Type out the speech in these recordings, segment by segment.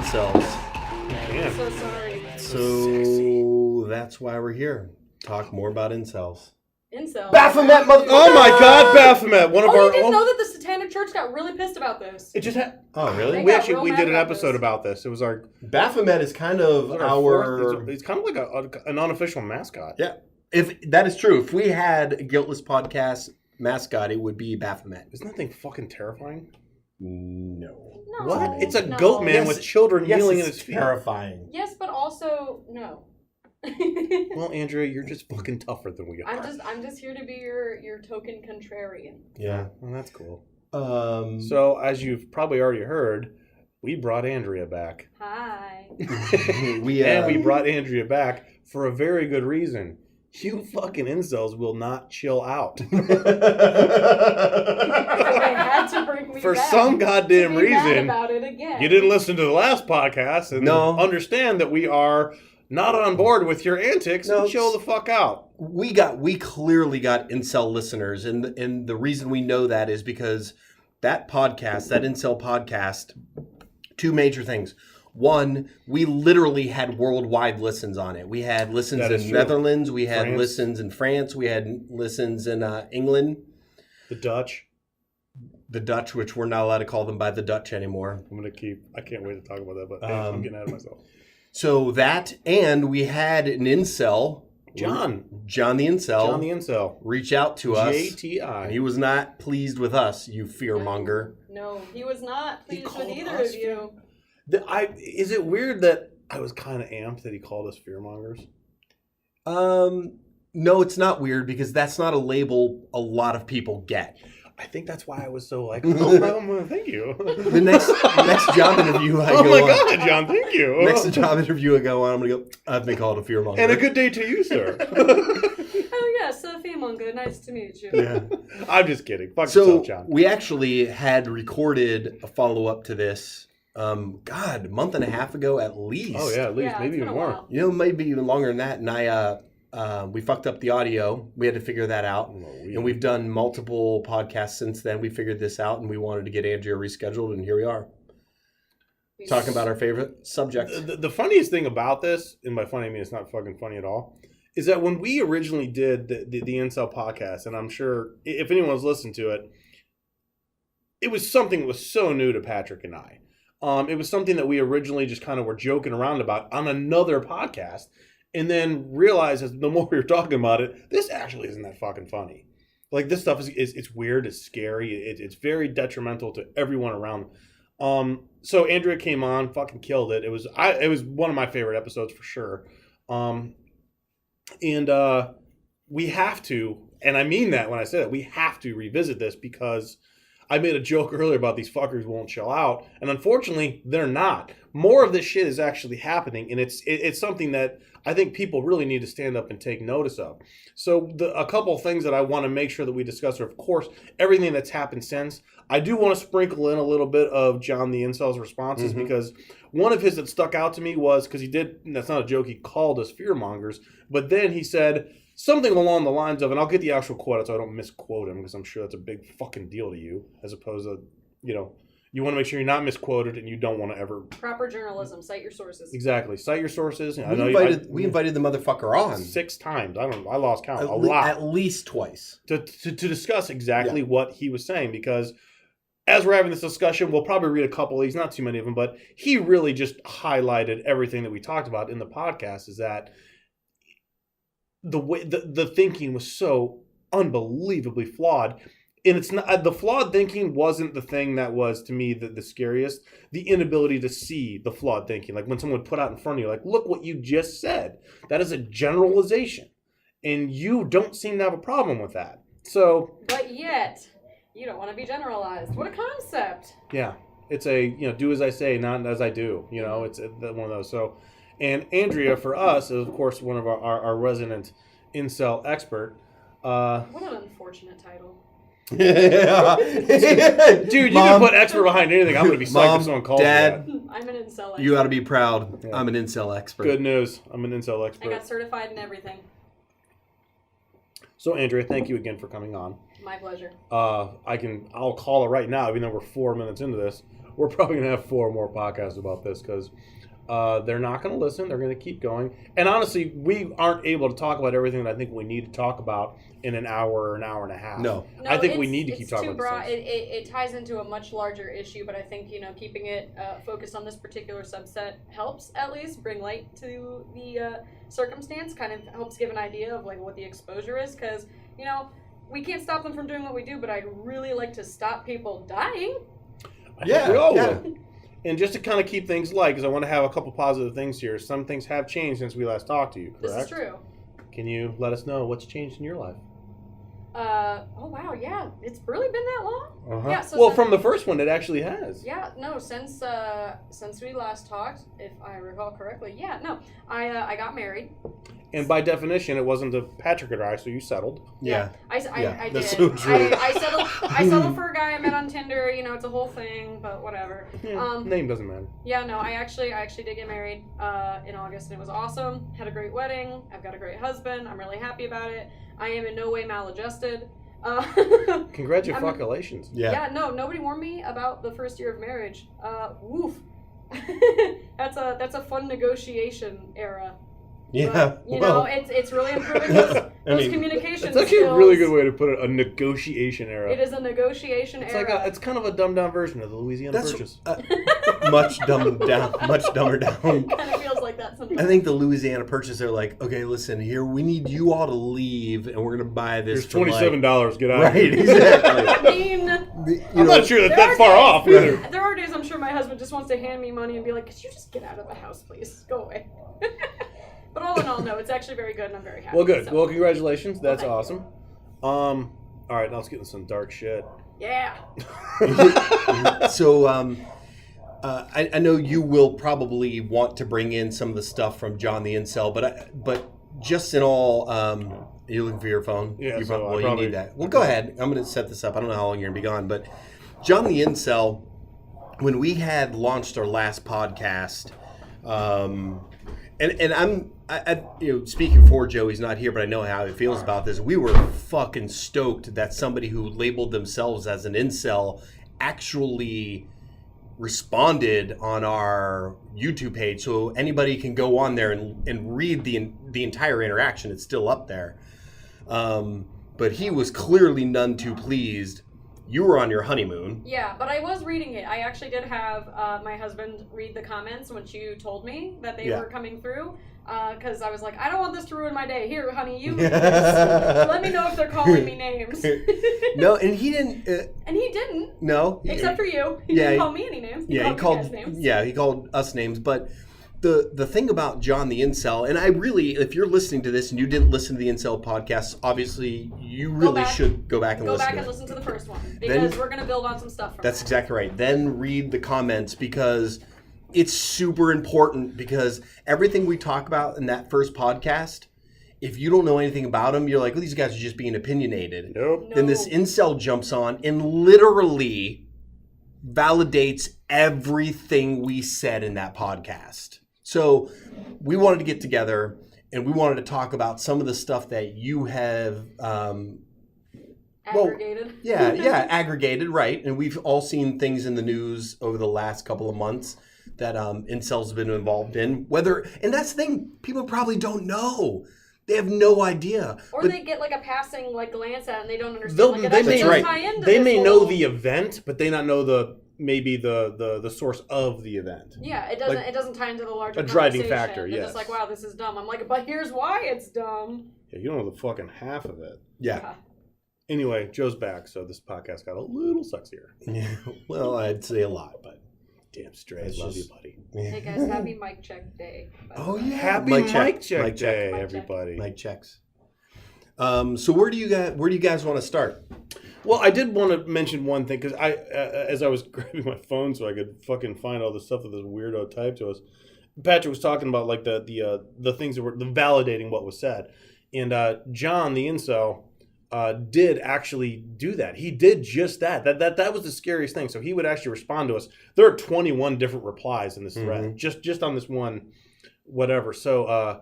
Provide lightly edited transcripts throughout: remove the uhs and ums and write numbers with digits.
incels. I'm so sorry. So that's why we're here. Talk more about incels. Incel. Baphomet, motherfucker! Oh my God, Baphomet! One of our you didn't know that the Satanic Church got really pissed about this. It just had. Oh, really? We got real did mad an about episode this. about this. It was our Baphomet is kind of our. It's kind of like an unofficial mascot. Yeah, if that is true, if we had a Guiltless podcast mascot, it would be Baphomet. Isn't that thing fucking terrifying? No. No. What? It's a No. goat man Yes, with children kneeling it's at his feet. terrifying. Yes, but also no. Well, Andrea, you're just fucking tougher than we are. I'm just here to be your token contrarian. Yeah. Well, that's cool. So So, as you've probably already heard, we brought Andrea back. Hi. we brought Andrea back for a very good reason. You fucking incels will not chill out. They had to bring me For back some goddamn to be mad reason, about it again. you didn't listen to the last podcast and understand that we are not on board with your antics and chill the fuck out. we clearly got incel listeners, and the reason we know that is because that incel podcast, two major things. One, we literally had worldwide listens on it. We had listens in true. Netherlands, we had France. listens in France, we had listens in England, The Dutch. the Dutch, which we're not allowed to call them by the Dutch anymore. I can't wait to talk about that, but I'm getting ahead of myself. So that, and we had an incel, John the incel, the Incel. reach out to us. JTI. He was not pleased with us, you fearmonger. No, he was not He pleased with called either us of you. Is it weird that I was kind of amped that he called us fearmongers? No, it's not weird because that's not a label a lot of people get. I think that's why I was so like, oh, thank you. The next job interview I Oh go my on. God, John, thank you. Next job interview I go on, I'm gonna go. I've been called a fearmonger. And a good day to you, sir. Oh yes, Sophie Munga, nice to meet you. Yeah. I'm just kidding. Fuck So yourself, John. we actually had recorded a follow up to this. A month and a half ago at least. Oh yeah, at least maybe it's even been a more. while. You know, maybe even longer than that. And we fucked up the audio. We had to figure that out. And we've done multiple podcasts since then. We figured this out, and we wanted to get Andrea rescheduled, and here we are. Talking about our favorite subject. The funniest thing about this, and by funny I mean it's not fucking funny at all, is that when we originally did the Incel podcast, and I'm sure if anyone's listened to it, it was something that was so new to Patrick and I. It was something that we originally just kind of were joking around about on another podcast, and then realized as the more we were talking about it, this actually isn't that fucking funny. Like, this stuff it's weird, it's scary, it's very detrimental to everyone around. So Andrea came on, fucking killed it. It was one of my favorite episodes for sure. We have to, and I mean that when I say that, we have to revisit this because I made a joke earlier about these fuckers won't chill out, and unfortunately, they're not. More of this shit is actually happening, and it's something that I think people really need to stand up and take notice of. So a couple of things that I want to make sure that we discuss are, of course, everything that's happened since. I do want to sprinkle in a little bit of John the Incel's responses because one of his that stuck out to me was, because he did, and that's not a joke, he called us fearmongers, but then he said something along the lines of, and I'll get the actual quote so I don't misquote him because I'm sure that's a big fucking deal to you, as opposed to, you want to make sure you're not misquoted and you don't want to ever... Proper journalism. Cite your sources. Exactly. Cite your sources. We invited the motherfucker on 6 times. I lost count. A lot. At least twice. To discuss exactly what he was saying, because as we're having this discussion, we'll probably read a couple of these, not too many of them, but he really just highlighted everything that we talked about in the podcast, is that the way the thinking was so unbelievably flawed. And it's not, the flawed thinking wasn't the thing that was, to me, the scariest. The inability to see the flawed thinking. Like when someone put out in front of you, like, look what you just said. That is a generalization. And you don't seem to have a problem with that. So. But yet, you don't want to be generalized. What a concept. Yeah. It's do as I say, not as I do. It's one of those. So, and Andrea, for us, is, of course, one of our resident incel expert. What an unfortunate title. Yeah. Dude, you can put expert behind anything. I'm going to be psyched if someone calls Dad, me that. I'm an incel expert. You got to be proud. Yeah. I'm an incel expert. Good news. I'm an incel expert. I got certified in everything. So, Andrea, thank you again for coming on. My pleasure. I'll call it right now, even though we're 4 minutes into this. we're probably going to have 4 more podcasts about this because they're not going to listen. They're going to keep going. And honestly, we aren't able to talk about everything that I think we need to talk about in an hour or an hour and a half. No, I think we need to keep talking too about broad. this. It ties into a much larger issue, but I think, keeping it focused on this particular subset helps at least bring light to the circumstance, kind of helps give an idea of like what the exposure is, because, we can't stop them from doing what we do, but I'd really like to stop people dying. I think we all will. And just to kind of keep things light, because I want to have a couple positive things here. Some things have changed since we last talked to you, correct? This is true. Can you let us know what's changed in your life? Oh wow, yeah, it's really been that long. Uh-huh. Yeah. So well, from the first one, it actually has. Yeah, no, since we last talked, if I recall correctly, I got married. And by definition, it wasn't a Patrick or I, so you settled. Yeah. I did. That's so true. I settled for a guy I met on Tinder. It's a whole thing, but whatever. Name doesn't matter. Yeah, no, I actually did get married in August, and it was awesome. Had a great wedding. I've got a great husband. I'm really happy about it. I am in no way maladjusted. Congratulations. Yeah. No, nobody warned me about the first year of marriage. Woof. That's a fun negotiation era. Yeah. But, it's really improving those communication It's actually skills. a really good way to put it, a negotiation era. It is a negotiation era. Like it's kind of a dumbed down version of the Louisiana Purchase. Much dumbed down. Much dumber down. Kind of feels like that sometimes. I think the Louisiana Purchase, they're like, okay, listen, here, we need you all to leave, and we're going to buy this Here's $27, get out. Right, exactly. I mean, I'm not sure that far off. There are days I'm sure my husband just wants to hand me money and be like, could you just get out of the house, please? Go away. But all in all, no, it's actually very good, and I'm very happy. Well, good. So. Well, congratulations. That's Well, awesome. All right, now let's get into some dark shit. Yeah. So, I know you will probably want to bring in some of the stuff from John the Incel, but just in all, you're looking for your phone? Yeah, you so you need that. Well, go ahead. I'm going to set this up. I don't know how long you're going to be gone, but John the Incel, when we had launched our last podcast, and I'm speaking for Joe, he's not here, but I know how he feels about this. We were fucking stoked that somebody who labeled themselves as an incel actually responded on our YouTube page, so anybody can go on there and read the entire interaction. It's still up there. But he was clearly none too pleased. You were on your honeymoon. Yeah, but I was reading it. I actually did have my husband read the comments once you told me that they were coming through. Because I was like, I don't want this to ruin my day. Here, honey, you read this. Let me know if they're calling me names. No, and he didn't. And he didn't. No. Except for you. He didn't call me any names. He called names. Yeah, he called us names. But the thing about John the Incel, and I really, if you're listening to this and you didn't listen to the Incel podcast, obviously you really should go back and listen to it. Go back and listen to the first one. Because we're going to build on some stuff from That's exactly right. Then read the comments, because it's super important, because everything we talk about in that first podcast, if you don't know anything about them, you're like, well, these guys are just being opinionated. Nope. Then this incel jumps on and literally validates everything we said in that podcast. So we wanted to get together and we wanted to talk about some of the stuff that you have aggregated. Aggregated, right. And we've all seen things in the news over the last couple of months that incels have been involved in. And that's the thing, people probably don't know. They have no idea. Or they get like a passing glance at it and they don't understand. They may know the event, but they not know the source of the event. Yeah, it doesn't tie into the larger driving factor. They're just like, wow, this is dumb. I'm like, but here's why it's dumb. Yeah, you don't know the fucking half of it. Yeah. Anyway, Joe's back, so this podcast got a little sexier. Yeah. Well, I'd say a lot, but damn straight. Love you, buddy. Hey guys, happy mic check day. Oh yeah, happy mic check day, everybody. Mic checks. So where do you guys want to start? Well, I did want to mention one thing, because as I was grabbing my phone so I could fucking find all the stuff that this weirdo typed to us, Patrick was talking about the things that were validating what was said, and John the Incel did actually do that. He did just that. That was the scariest thing. So he would actually respond to us. There are 21 different replies in this thread, just on this one, whatever. So,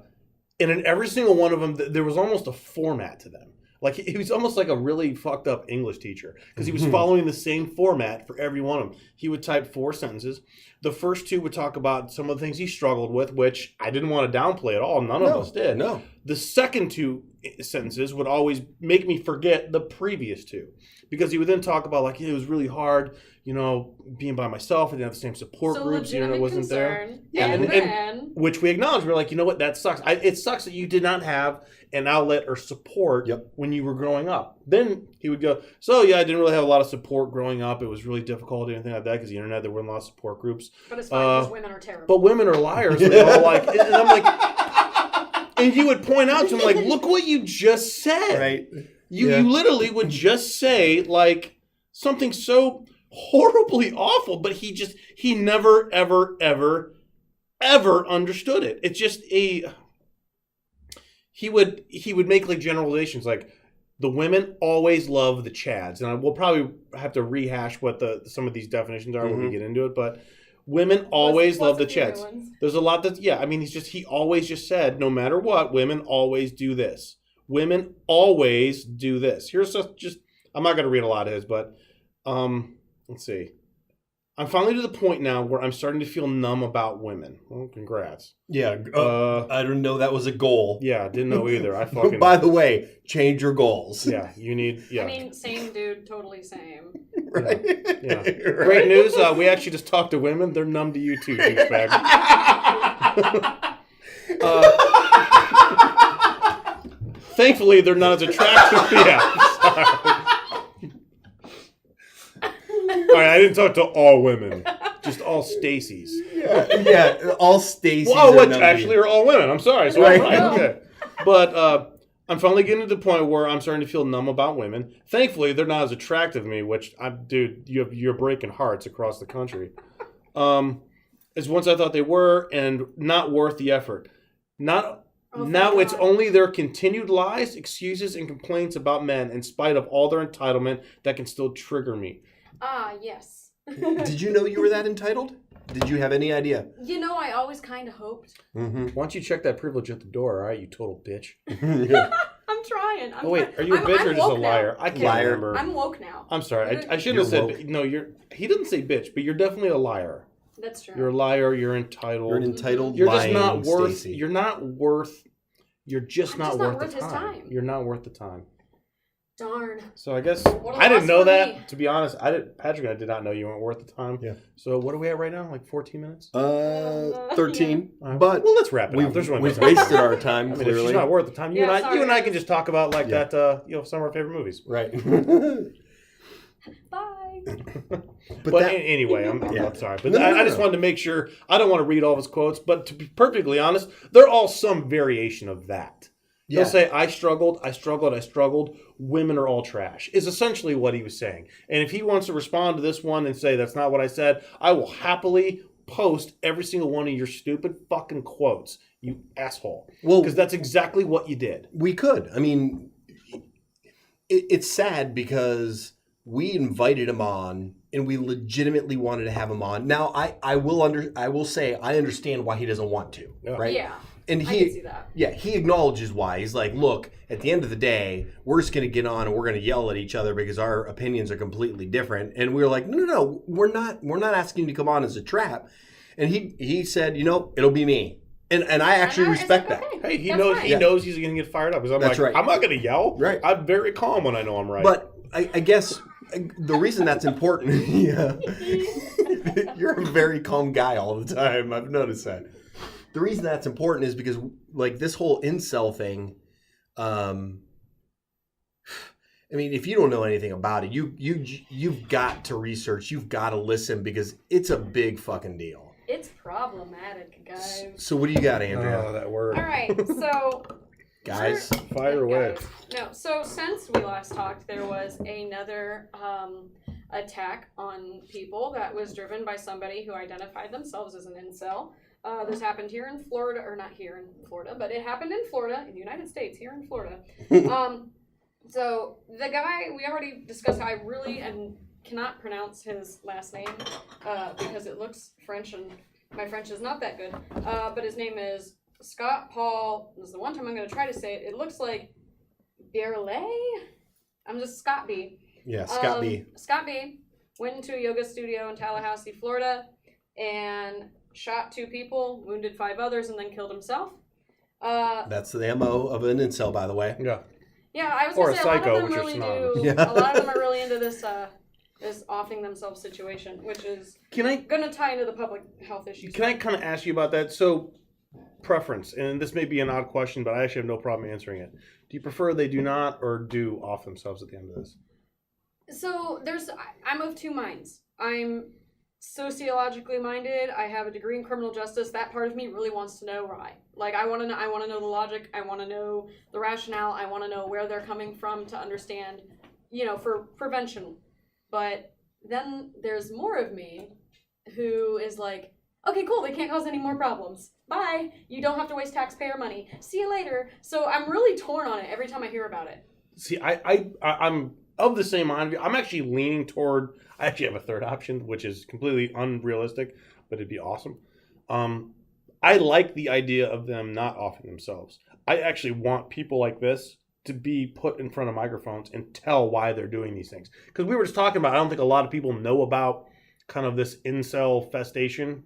and in every single one of them, there was almost a format to them. Like he was almost like a really fucked up English teacher because he was following the same format for every one of them. He would type 4 sentences. The first 2 would talk about some of the things he struggled with, which I didn't want to downplay at all. None of us did. No. The second 2 sentences would always make me forget the previous 2 because he would then talk about like it was really hard, being by myself. I didn't have the same support groups. It wasn't there. Yeah, and which we acknowledge. We're like, you know what? That sucks. It sucks that you did not have an outlet or support when you were growing up. Then he would go, so yeah, I didn't really have a lot of support growing up. It was really difficult, anything like that, because the internet, there weren't a lot of support groups. But it's fine because women are terrible. But women are liars. And they all like, and I'm like, and you would point out to him, like, look what you just said. Right. You literally would just say, like, something so horribly awful, but he never, ever, ever, ever understood it. It's just he would make like generalizations like the women always love the Chads, and we'll probably have to rehash what some of these definitions are when we get into it, but women always love the Chads. There's a lot he always just said, no matter what, women always do this. Women always do this. Here's just I'm not going to read a lot of his, but let's see. I'm finally to the point now where I'm starting to feel numb about women. Well, congrats. Yeah. I didn't know that was a goal. Yeah, I didn't know either. I fucking. By the way, change your goals. Yeah, you need. Yeah. I mean, same dude, totally same. Right. Yeah. Right. Great news. We actually just talked to women. They're numb to you too, douchebag. Thankfully, they're not as attractive. Yeah. Sorry. All right, I didn't talk to all women, just all Stacys. Yeah, all Stacys. Well, which actually are all women. I'm sorry, so I'm right. Okay, but I'm finally getting to the point where I'm starting to feel numb about women. Thankfully, they're not as attractive to me. Which, dude, you're breaking hearts across the country. As once I thought they were, and not worth the effort. Now it's only their continued lies, excuses, and complaints about men, in spite of all their entitlement, that can still trigger me. Ah, yes. Did you know you were that entitled? Did you have any idea? I always kind of hoped. Mm-hmm. Why don't you check that privilege at the door, all right, you total bitch? I'm trying. Are you a bitch or just a liar? Now. I can't remember. I'm woke now. I'm sorry. I shouldn't have said... No, he didn't say bitch, but you're definitely a liar. That's true. You're a liar. You're entitled. You're an entitled You're lying just not worth... Stacey. You're not worth... You're just not worth the his time. You're not worth the time. Darn. So I guess What a I didn't loss know for that. me. To be honest, Patrick and I did not know you weren't worth the time. Yeah. So what are we at right now? Like 14 minutes? 13. Yeah. But well, let's wrap it up. We've wasted our time. I mean, if clearly. she's not worth the time. You and I can just talk about like Yeah. that. Some of our favorite movies. Right. Bye. But anyway, I'm sorry. But I just wanted to make sure. I don't want to read all of his quotes, but to be perfectly honest, they're all some variation of that. Yeah. He'll say, I struggled. Women are all trash, is essentially what he was saying. And if he wants to respond to this one and say, that's not what I said, I will happily post every single one of your stupid fucking quotes, you asshole. Well, because that's exactly what you did. We could. I mean, it's sad because we invited him on and we legitimately wanted to have him on. Now, I will say I understand why he doesn't want to, right? Yeah. And I can see that. Yeah, he acknowledges why. He's like, look, at the end of the day, we're just going to get on and we're going to yell at each other because our opinions are completely different. And we were like, no, we're not asking you to come on as a trap. And he said, it'll be me. And I actually respect that. Hey, he knows he's going to get fired up. Because I'm That's right. I'm not going to yell. Right. I'm very calm when I know I'm right. But I guess the reason that's important, yeah, you're a very calm guy all the time. I've noticed that. The reason that's important is because, like, this whole incel thing, I mean, if you don't know anything about it, you've got to research, you've got to listen, because it's a big fucking deal. It's problematic, guys. So what do you got, Andrea? Oh, that word. All right, so... Guys? Fire away. Guys. No, so since we last talked, there was another attack on people that was driven by somebody who identified themselves as an incel. This happened here in Florida, or not here in Florida, but it happened in Florida, in the United States, here in Florida. So the guy, we already discussed how I really cannot pronounce his last name because it looks French, and my French is not that good. But his name is Scott Paul. This is the one time I'm going to try to say it. It looks like I'm just Scott B. Yeah, Scott B. Scott B. went into a yoga studio in Tallahassee, Florida, and shot 2 people, wounded 5 others, and then killed himself. That's the MO of an incel, by the way. Yeah. Yeah, I was Or gonna a say psycho, a lot of which them are really synonymous. do. Yeah. A lot of them are really into this offing themselves situation, which is gonna tie into the public health issues. Can I kind of ask you about that? So, preference, and this may be an odd question, but I actually have no problem answering it. Do you prefer they do not or do off themselves at the end of this? So I'm of 2 minds. I'm sociologically minded. I have a degree in criminal justice. That part of me really wants to know why. Like I want to know the logic. I want to know the rationale. I want to know where they're coming from to understand, for prevention. But then there's more of me who is like, okay, cool, they can't cause any more problems. Bye. You don't have to waste taxpayer money. See you later. So I'm really torn on it every time I hear about it. See, I'm of the same mind. I'm actually leaning toward. I actually have a third option, which is completely unrealistic, but it'd be awesome. I like the idea of them not offing themselves. I actually want people like this to be put in front of microphones and tell why they're doing these things. Because we were just talking about, I don't think a lot of people know about kind of this incel festation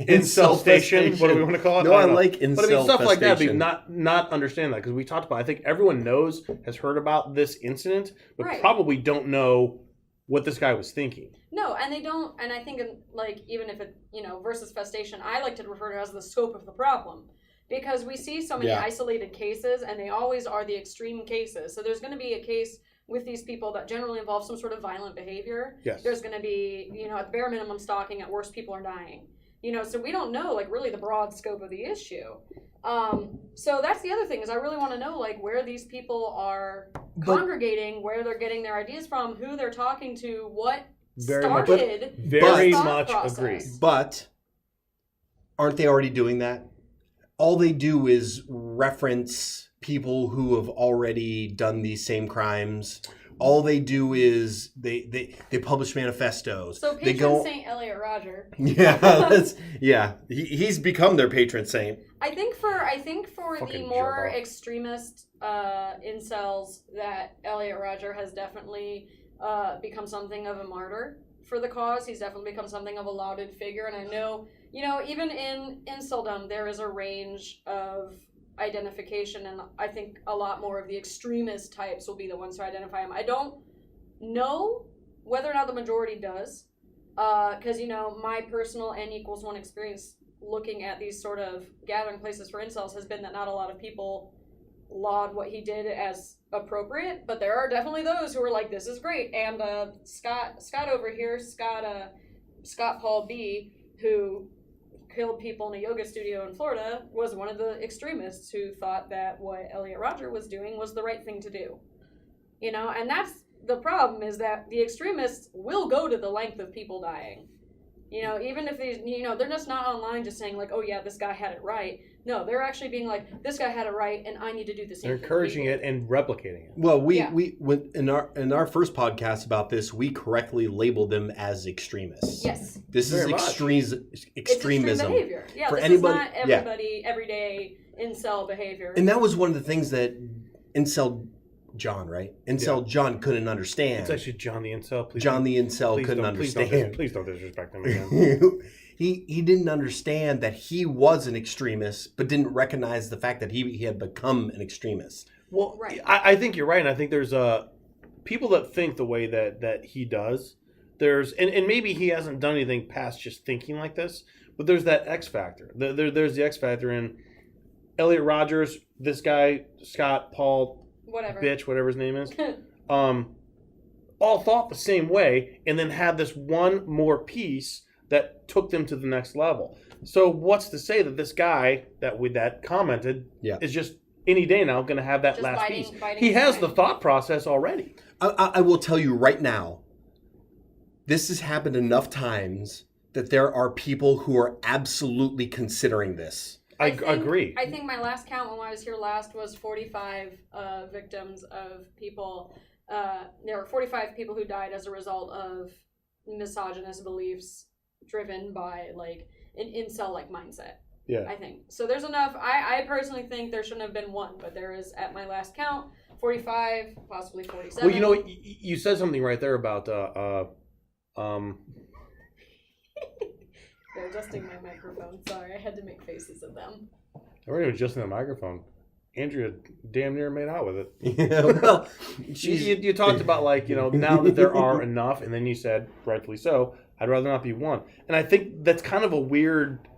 incel station. What do we want to call it? No, I like incel. But I mean, stuff like that. festation. Not understand that because we talked about. I think everyone has heard about this incident, but Right. probably don't know what this guy was thinking. No, and they don't, and I think, like, even if it, versus festation, I like to refer to it as the scope of the problem. Because we see so many isolated cases, and they always are the extreme cases. So there's going to be a case with these people that generally involve some sort of violent behavior. Yes. There's going to be, at the bare minimum, stalking. At worst, people are dying. So we don't know, like, really the broad scope of the issue. So that's the other thing, is I really want to know, like, where these people are congregating, where they're getting their ideas from, who they're talking to, what started Very this thought much process. agree. But aren't they already doing that? All they do is reference people who have already done these same crimes. All they do is they publish manifestos. So they patron Saint Elliot Rodger. Yeah, he's become their patron saint. I think for Fucking the more jerk off. extremist incels, that Elliot Rodger has definitely become something of a martyr for the cause. He's definitely become something of a lauded figure, and I know, even in inceldom, there is a range of identification, and I think a lot more of the extremist types will be the ones who identify him. I don't know whether or not the majority does, because my personal N=1 experience looking at these sort of gathering places for incels has been that not a lot of people laud what he did as appropriate, but there are definitely those who are like, this is great. And Scott over here, Scott Paul B, who killed people in a yoga studio in Florida, was one of the extremists who thought that what Elliot Rodger was doing was the right thing to do. And that's the problem, is that the extremists will go to the length of people dying. Even if these, they're just not online just saying like, oh yeah, this guy had it right. No, they're actually being like, this guy had it right, and I need to do the same. They're encouraging it and replicating it. Well, we went in our first podcast about this, we correctly labeled them as extremists. Yes. This Very is much. extremism. It's extreme behavior. Yeah, For this anybody- is not everybody, everyday incel behavior. And that was one of the things that Incel John, right? Incel John couldn't understand. It's actually John the Incel. Please John don't- the Incel please couldn't don't- understand. Please don't disrespect him again. He didn't understand that he was an extremist, but didn't recognize the fact that he had become an extremist. Well, Right. I think you're right, and I think there's people that think the way that he does. There's and maybe he hasn't done anything past just thinking like this, but there's that X factor. There's the X factor in Elliot Rodgers, this guy Scott Paul Whatever. bitch, whatever his name is, all thought the same way, and then had this one more piece that took them to the next level. So what's to say that this guy that commented is just any day now going to have that Just last biting- piece? biting He his has time. the thought process already. I will tell you right now, this has happened enough times that there are people who are absolutely considering this. I think- agree. I think my last count when I was here last was 45 victims of people. There were 45 people who died as a result of misogynist beliefs driven by like an incel-like mindset. Yeah. I think. So there's enough. I personally think there shouldn't have been one, but there is, at my last count, 45, possibly 47. Well, you know, you said something right there about They're adjusting my microphone. Sorry, I had to make faces at them. I wasn't even adjusting the microphone. Andrea damn near made out with it. Yeah, well, you talked about, like, you know, now that there are enough, and then you said, rightfully so, I'd rather not be one. And I think that's kind of a weird...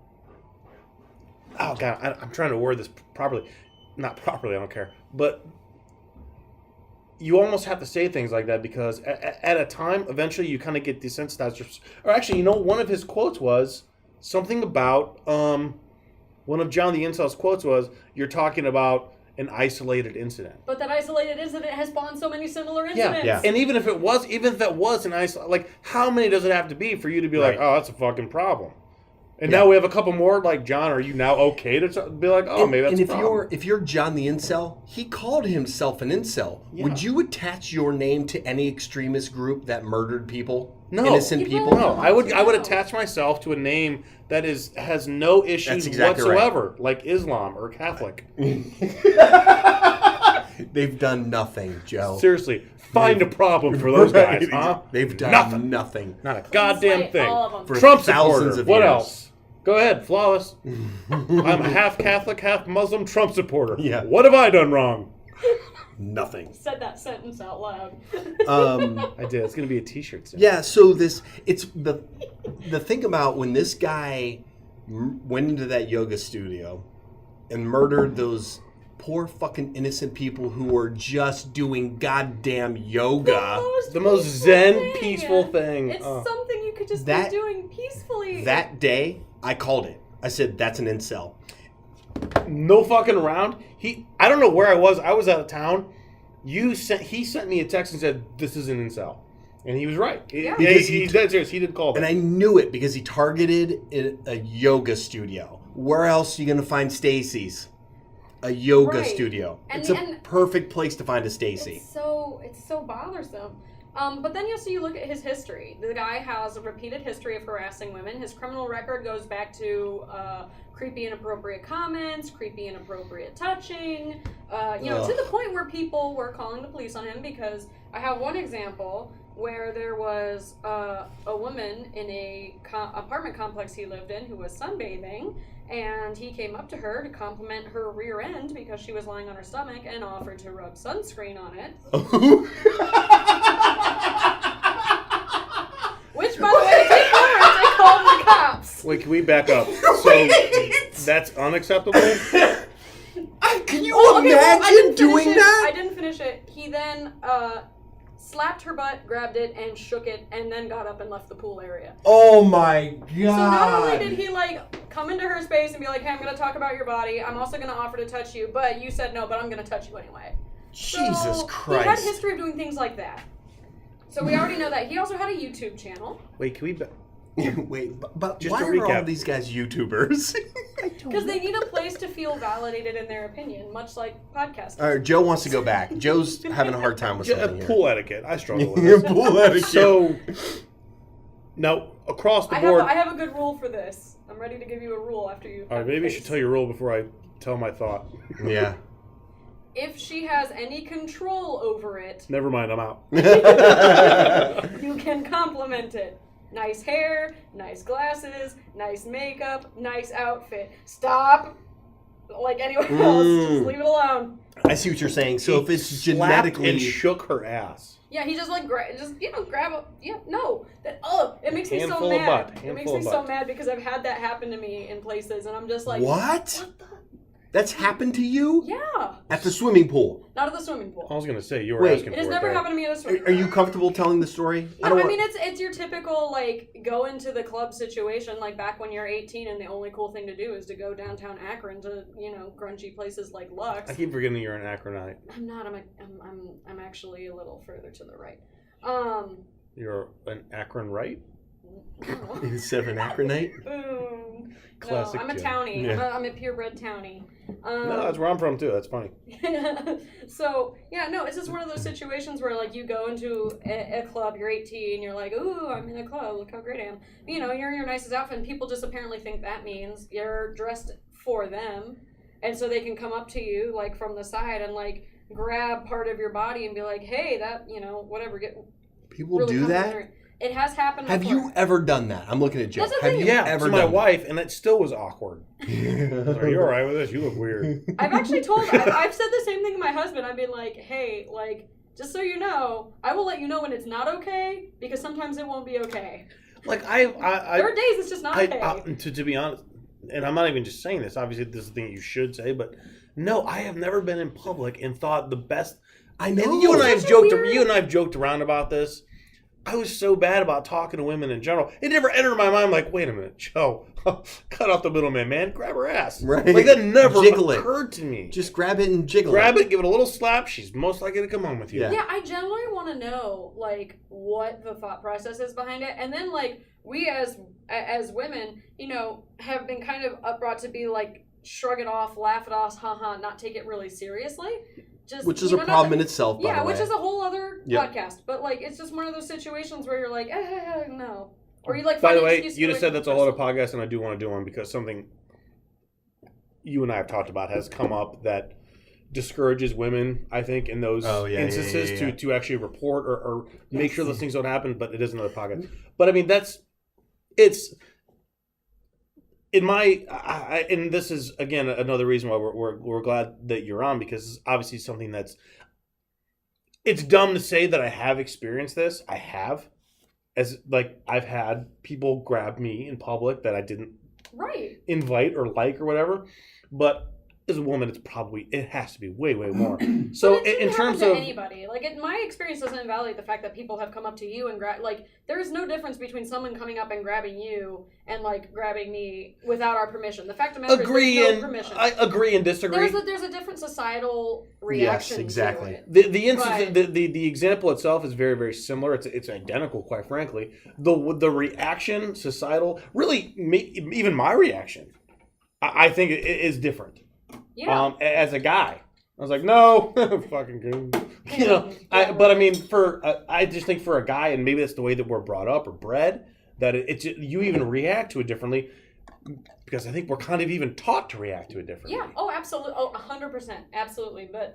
Oh, God, I'm trying to word this properly. Not properly, I don't care. But you almost have to say things like that because at a time, eventually you kind of get desensitized. Or actually, you know, one of his quotes was something about... one of John the Incel's quotes was, "You're talking about an isolated incident." But that isolated incident has spawned so many similar incidents. Yeah. And even if it was an isolated, like, how many does it have to be for you to be like, oh, that's a fucking problem? And now we have a couple more. Like, John, are you now okay to be like, oh, maybe that's a problem? And if you're John the Incel, he called himself an incel. Yeah. Would you attach your name to any extremist group that murdered people? No. Innocent people? No. I would attach myself to a name that has no issues whatsoever, right. Like Islam or Catholic. They've done nothing, Joe. Seriously, find a problem for those guys, huh? They've done nothing. Not a goddamn thing. For Trump thousands supporter. Of what years. Else? Go ahead, flawless. I'm a half Catholic, half Muslim Trump supporter. Yeah. What have I done wrong? Nothing. Said that sentence out loud. I did. It's going to be a T-shirt soon. Yeah. So it's the thing about when this guy went into that yoga studio and murdered those poor fucking innocent people who were just doing goddamn yoga. The most zen, peaceful thing. It's something you could just be doing peacefully. That day, I called it. I said, that's an incel. No fucking around. I don't know where I was. I was out of town. He sent me a text and said, this is an incel. And he was right. Yeah. He's dead serious. He did call that. And I knew it because he targeted a yoga studio. Where else are you going to find Stacy's? A yoga studio. It's a perfect place to find a Stacy. It's so bothersome. But then you look at his history. The guy has a repeated history of harassing women. His criminal record goes back to creepy, inappropriate comments, creepy, inappropriate touching. To the point where people were calling the police on him because I have one example where there was a woman in a apartment complex he lived in who was sunbathing, and he came up to her to compliment her rear end because she was lying on her stomach and offered to rub sunscreen on it. Which, by the way, they called the cops. Wait, can we back up? So that's unacceptable? Can you imagine doing that? I didn't finish it. He then slapped her butt, grabbed it, and shook it, and then got up and left the pool area. Oh my god. So not only did he come into her space and be like, hey, I'm going to talk about your body, I'm also going to offer to touch you, but you said no, but I'm going to touch you anyway. Jesus Christ. He had a history of doing things like that. So we already know that. He also had a YouTube channel. Wait, can we... Wait, but just why to are recap. all these guys YouTubers? Because they need a place to feel validated in their opinion, much like podcasting. All right, Joe wants to go back. Joe's having a hard time with something here. Pool etiquette. I struggle with it. Pool etiquette. So, now, across the board... I have a good rule for this. I'm ready to give you a rule after you... All right, maybe you should tell your rule before I tell my thought. Yeah. If she has any control over it... Never mind, I'm out. You can compliment it. Nice hair, nice glasses, nice makeup, nice outfit. Stop. Like anyone else, just leave it alone. I see what you're saying. So if it's genetically... and shook her ass. Yeah, he just grab a... Yeah, no. It makes me so Handful of mad. butt. It makes me so mad because I've had that happen to me in places and I'm just like... What That's happened to you? Yeah. At the swimming pool? Not at the swimming pool. I was going to say, you were asking for it. It has never happened to me at a swimming pool. Are you comfortable telling the story? Yeah, I mean, it's your typical, go into the club situation, back when you're 18 and the only cool thing to do is to go downtown Akron to, grungy places like Lux. I keep forgetting you're an Akronite. I'm not. I'm actually a little further to the right. You're an Akron right? No. Instead of an acronite? Boom. Classic No, I'm a joke. townie. Yeah. I'm a purebred townie. No, that's where I'm from too. That's funny. So yeah, no, it's just one of those situations where like you go into a club, you're 18, you're like, ooh, I'm in a club, look how great I am. You know, you're in your nicest outfit, and people just apparently think that means you're dressed for them, and so they can come up to you like from the side and like grab part of your body and be like, hey, that, you know, whatever, get People really do that? complimentary. It has happened Have before. you ever done that? I'm looking at Joe. That's the Have thing. you Yeah, ever to my done wife, and it still was awkward. that? Are you all right with this? You look weird. I've actually I've said the same thing to my husband. I've been like, hey, like, just so you know, I will let you know when it's not okay, because sometimes it won't be okay. Like There are days it's just not okay. To be honest, and I'm not even just saying this. Obviously, this is the thing you should say, but no, I have never been in public and thought the best. I know. And you and I have Such a joked. weird- You and I have joked around about this. I was so bad about talking to women in general. It never entered my mind. Like, wait a minute, Joe, cut off the middleman, man. Grab her ass. Right. Like that never Jiggle it. occurred to me. Just grab it and jiggle grab it, give it a little slap. She's most likely to come home with you. Yeah. Yeah, I generally want to know like what the thought process is behind it, and then like we as women, you know, have been kind of brought to be like shrug it off, laugh it off, haha, not take it really seriously. Just, Which is you a know, problem in not itself, by yeah, the way. which is a whole other Yep. podcast. But like, it's just one of those situations where you're like, no, or you like. By find the an way, excuse to you be just like, said that's a whole other podcast, and I do want to do one because something you and I have talked about has come up that discourages women, I think, in those instances to actually report or make sure those things don't happen, but it is another podcast. But I mean, it's in my, and this is again another reason why we're glad that you're on, because it's obviously something it's dumb to say that I have experienced this. I have, as like I've had people grab me in public that I didn't right. invite or like or whatever, but as a woman, it has to be way more. So But it in shouldn't terms happen of to anybody, like my experience doesn't invalidate the fact that people have come up to you and like there is no difference between someone coming up and grabbing you and like grabbing me without our permission. The fact of the matter is there's no permission. I agree and disagree. There's a different societal reaction. Yes, exactly. To it. The instance, the example itself is very, very similar. It's identical, quite frankly. The reaction, societal, really, even my reaction, I think it is different. Yeah. As a guy, I was like, no, fucking good. You know, but I mean, I just think for a guy, and maybe that's the way that we're brought up or bred, that you even react to it differently, because I think we're kind of even taught to react to it differently. Yeah. Oh, absolutely. Oh, 100%. Absolutely. But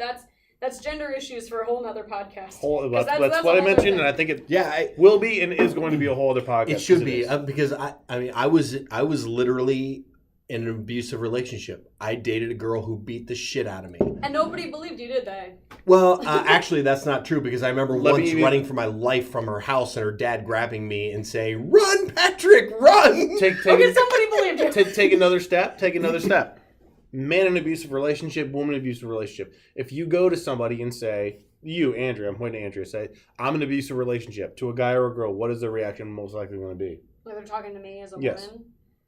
that's gender issues for a whole nother podcast. That's what I mentioned, and I think it will be and is going to be a whole other podcast. It should be because I was literally in an abusive relationship. I dated a girl who beat the shit out of me. And nobody believed you, did they? Well, actually, that's not true, because I remember once running for my life from her house and her dad grabbing me and saying, "Run, Patrick, run!" Okay, somebody believed you. Take another step. Take another step. Man in an abusive relationship, woman in an abusive relationship. If you go to somebody and say, you, Andrea, I'm pointing to Andrea, say, I'm in an abusive relationship, to a guy or a girl, what is the reaction most likely going to be? Like they're talking to me as a Yes. woman?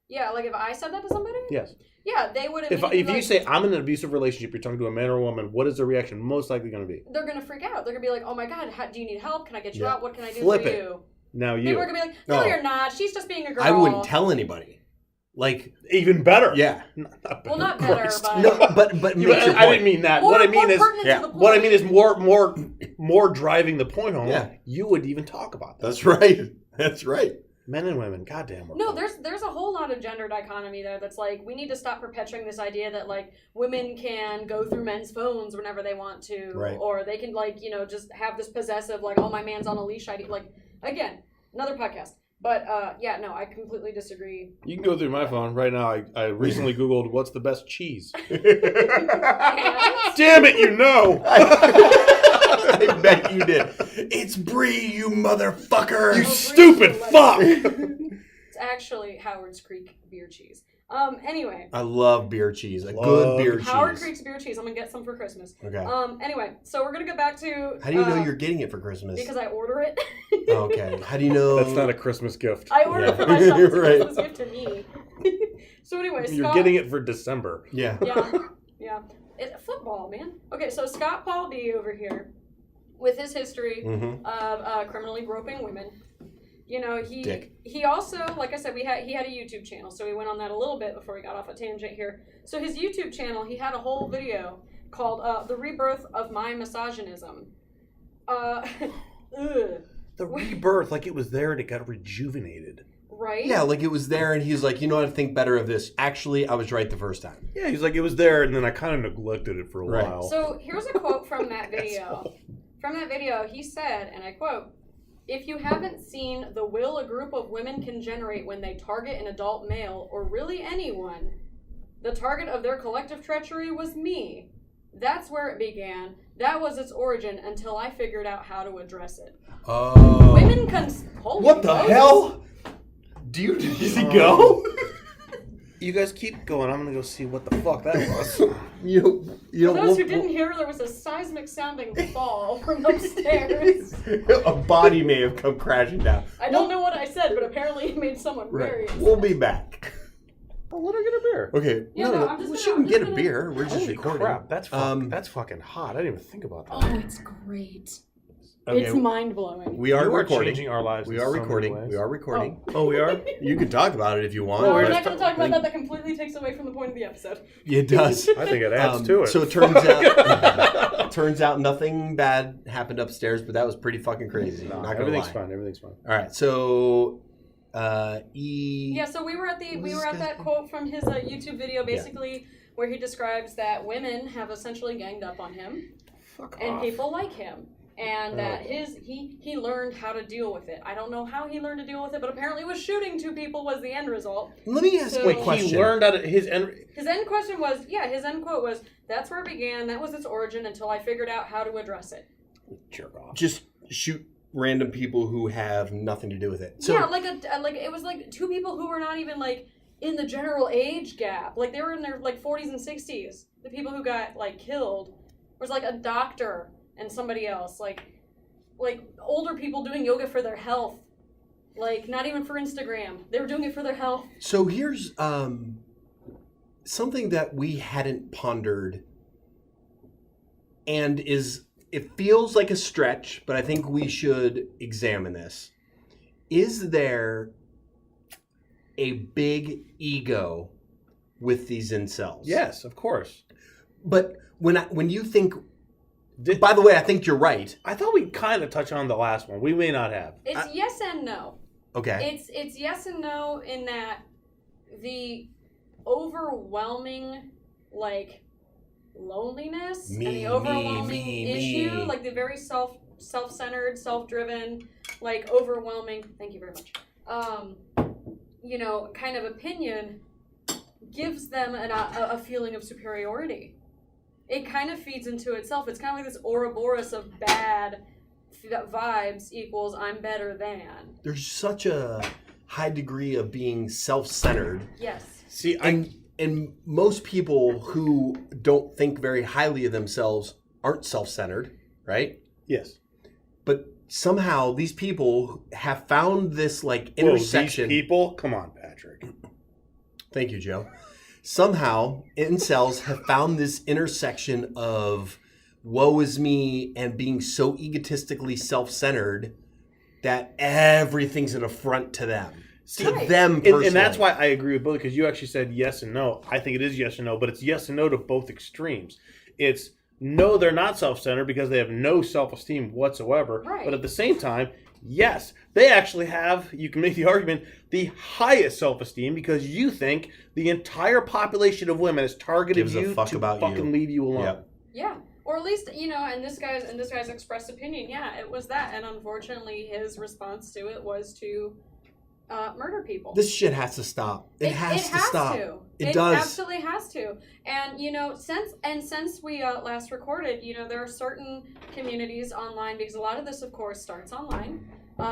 Yeah, like if I said that to somebody? Yes. Yeah, they would. If you say I'm in an abusive relationship, you're talking to a man or a woman, what is the reaction most likely going to be? They're going to freak out. They're going to be like, oh my God, do you need help? Can I get you out? What can I do Flip for it. you? Now you. People are going to be like, no, you're not. She's just being a girl. I wouldn't tell anybody. Like, even better. Yeah. Well, not better, Christ. but... No, but makes your point. I didn't mean that. More, what I mean is more driving the point home. Yeah. You would even talk about that. That's right. That's right. Men and women, goddamn. No, there's a whole lot of gender dichotomy there that's like, we need to stop perpetuating this idea that like women can go through men's phones whenever they want to, right. Or they can like, you know, just have this possessive like, oh, my man's on a leash, like, again, another podcast. But yeah, no, I completely disagree. You can go through my phone right now. I recently Googled what's the best cheese. Damn it, you know. I bet you did. It's Brie, you motherfucker. You stupid fuck. It's actually Howard's Creek beer cheese. Anyway. I love beer cheese. Good beer cheese. Howard Creek's beer cheese. I'm gonna get some for Christmas. Okay. Anyway, so we're gonna go back to. How do you know you're getting it for Christmas? Because I order it. Okay. How do you know? That's not a Christmas gift. I order it for myself. It's a Right. Christmas gift to me. So anyway, You're Scott, getting it for December. Yeah. Yeah. It's football, man. Okay, so Scott Paul D over here, with his history of criminally groping women, you know, he also, like I said, he had a YouTube channel, so we went on that a little bit before we got off a tangent here. So his YouTube channel, he had a whole video called "The Rebirth of My Misogynism." The rebirth, like it was there and it got rejuvenated. Right? Yeah, like it was there, and he's like, you know what, I think better of this. Actually, I was right the first time. Yeah, he's like, it was there, and then I kind of neglected it for a while. So here's a quote from that video. From that video, he said, and I quote, "If you haven't seen the will a group of women can generate when they target an adult male, or really anyone, the target of their collective treachery was me. That's where it began. That was its origin until I figured out how to address it." Oh. Women What the hell? Does he go? You guys keep going. I'm going to go see what the fuck that was. you For those who didn't hear, there was a seismic sounding fall from upstairs. A body may have come crashing down. I don't know what I said, but apparently it made someone very upset. We'll be back. I'll let her get a beer. Okay. Yeah, no, I'm just well, gonna- she can I'm get just a gonna- beer. We're just Holy recording. crap, that's fucking hot. I didn't even think about that. Oh, it's great. Okay, It's mind-blowing. we are You are recording. changing our lives. We in are so many recording. ways. We are recording. Oh, we are? You can talk about it if you want. No, we're we're but not going to talk about I that. think That completely takes away from the point of the episode. It does. I think it adds to it. So it turns out nothing bad happened upstairs, but that was pretty fucking crazy. No, Not gonna everything's lie. fine. Everything's fine. All right, so Yeah, so we were at that quote from his YouTube video, basically, where he describes that women have essentially ganged up on him, and people like him, and that he learned how to deal with it. I don't know how he learned to deal with it, but apparently was shooting two people was the end result. Let me ask you a question. He learned out of his end. His end question was, his end quote was, "That's where it began. That was its origin until I figured out how to address it." Jerk off. Just shoot random people who have nothing to do with it. So, yeah, like it was like two people who were not even like in the general age gap. Like they were in their like 40s and 60s. The people who got like killed was like a doctor and somebody else, like older people doing yoga for their health. Like not even for Instagram. They were doing it for their health. So here's something that we hadn't pondered, and it feels like a stretch, but I think we should examine this. Is there a big ego with these incels? Yes, of course. But when you think, by the way, I think you're right. I thought we kind of touched on the last one. We may not have. It's yes and no. Okay. It's yes and no in that the overwhelming like loneliness and the overwhelming issue, like the very self-centered, self-driven, like overwhelming. Thank you very much. Kind of opinion gives them a feeling of superiority. It kind of feeds into itself. It's kind of like this Ouroboros of bad vibes equals I'm better than. There's such a high degree of being self-centered. Yes. See, And most people who don't think very highly of themselves aren't self-centered, right? Yes. But somehow these people have found this like intersection. These people? Come on, Patrick. Thank you, Joe. Somehow incels have found this intersection of woe is me and being so egotistically self-centered that everything's an affront to them. To them personally. And that's why I agree with Billy, because you actually said yes and no. I think it is yes and no, but it's yes and no to both extremes. It's no, they're not self-centered because they have no self-esteem whatsoever. Right. But at the same time, yes, they actually have, you can make the argument, the highest self-esteem because you think the entire population of women has targeted Gives a you fuck to about fucking you. leave you alone. Yep. Yeah. Or at least, and this guy's expressed opinion, it was that. And unfortunately, his response to it was to murder people. This shit has to stop. It has to stop. It does. Absolutely has to. And since we last recorded, there are certain communities online, because a lot of this, of course, starts online. There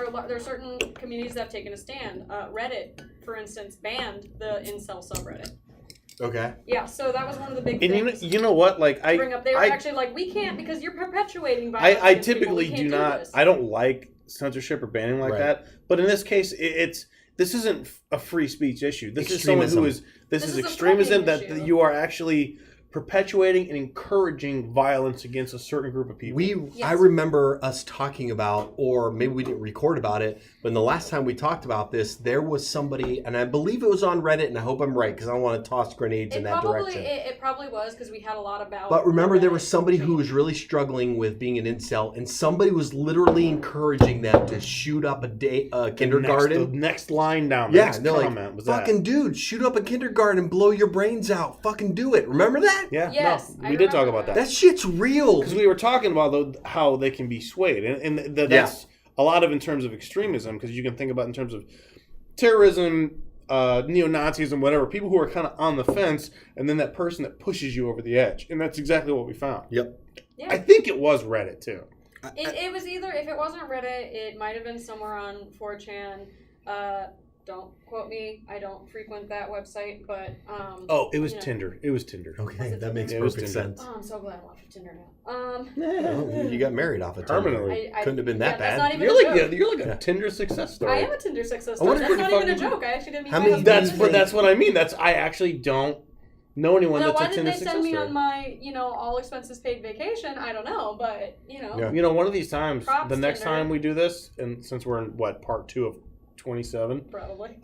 are certain communities that have taken a stand. Reddit, for instance, banned the incel subreddit. Okay. Yeah, so that was one of the big And things. you know what? Like they were actually like, we can't because you're perpetuating violence. I against people. We typically can't do not. this. I don't like censorship or banning like Right. that. But in this case, this isn't a free speech issue. This is someone who is. This is is a extremism fucking that issue. you are actually perpetuating and encouraging violence against a certain group of people. I remember us talking about, or maybe we didn't record about it, but the last time we talked about this, there was somebody, and I believe it was on Reddit, and I hope I'm right, because I don't want to toss grenades in that direction. It probably was, because we had a lot about... But remember, there was somebody who was really struggling with being an incel, and somebody was literally encouraging them to shoot up a kindergarten. The next line down, they're like, fucking dude, shoot up a kindergarten, blow your brains out, fucking do it. Remember that? Yeah, yes, no, we did talk about that. That shit's real. Because we were talking about how they can be swayed, and that's a lot of in terms of extremism. Because you can think about in terms of terrorism, neo-Nazis, and whatever, people who are kind of on the fence, and then that person that pushes you over the edge, and that's exactly what we found. Yep. Yeah. I think it was Reddit too. It was either, if it wasn't Reddit, it might have been somewhere on 4chan. Don't quote me. I don't frequent that website, but it was Tinder. It was Tinder. Okay, that makes perfect sense. Oh, I'm so glad I'm off of Tinder now. You got married off of Tinder. Permanently. Couldn't have been that bad. That's not even a joke. You're like a Tinder success story. I am a Tinder success story. That's not even a joke. I actually didn't mean That's what I mean. I actually don't know anyone that's a Tinder success story. Why didn't they send me on my, all expenses paid vacation? I don't know, but, Yeah. One of these times, the next Tinder. time we do this, and since we're in, part 2 of 27. Probably.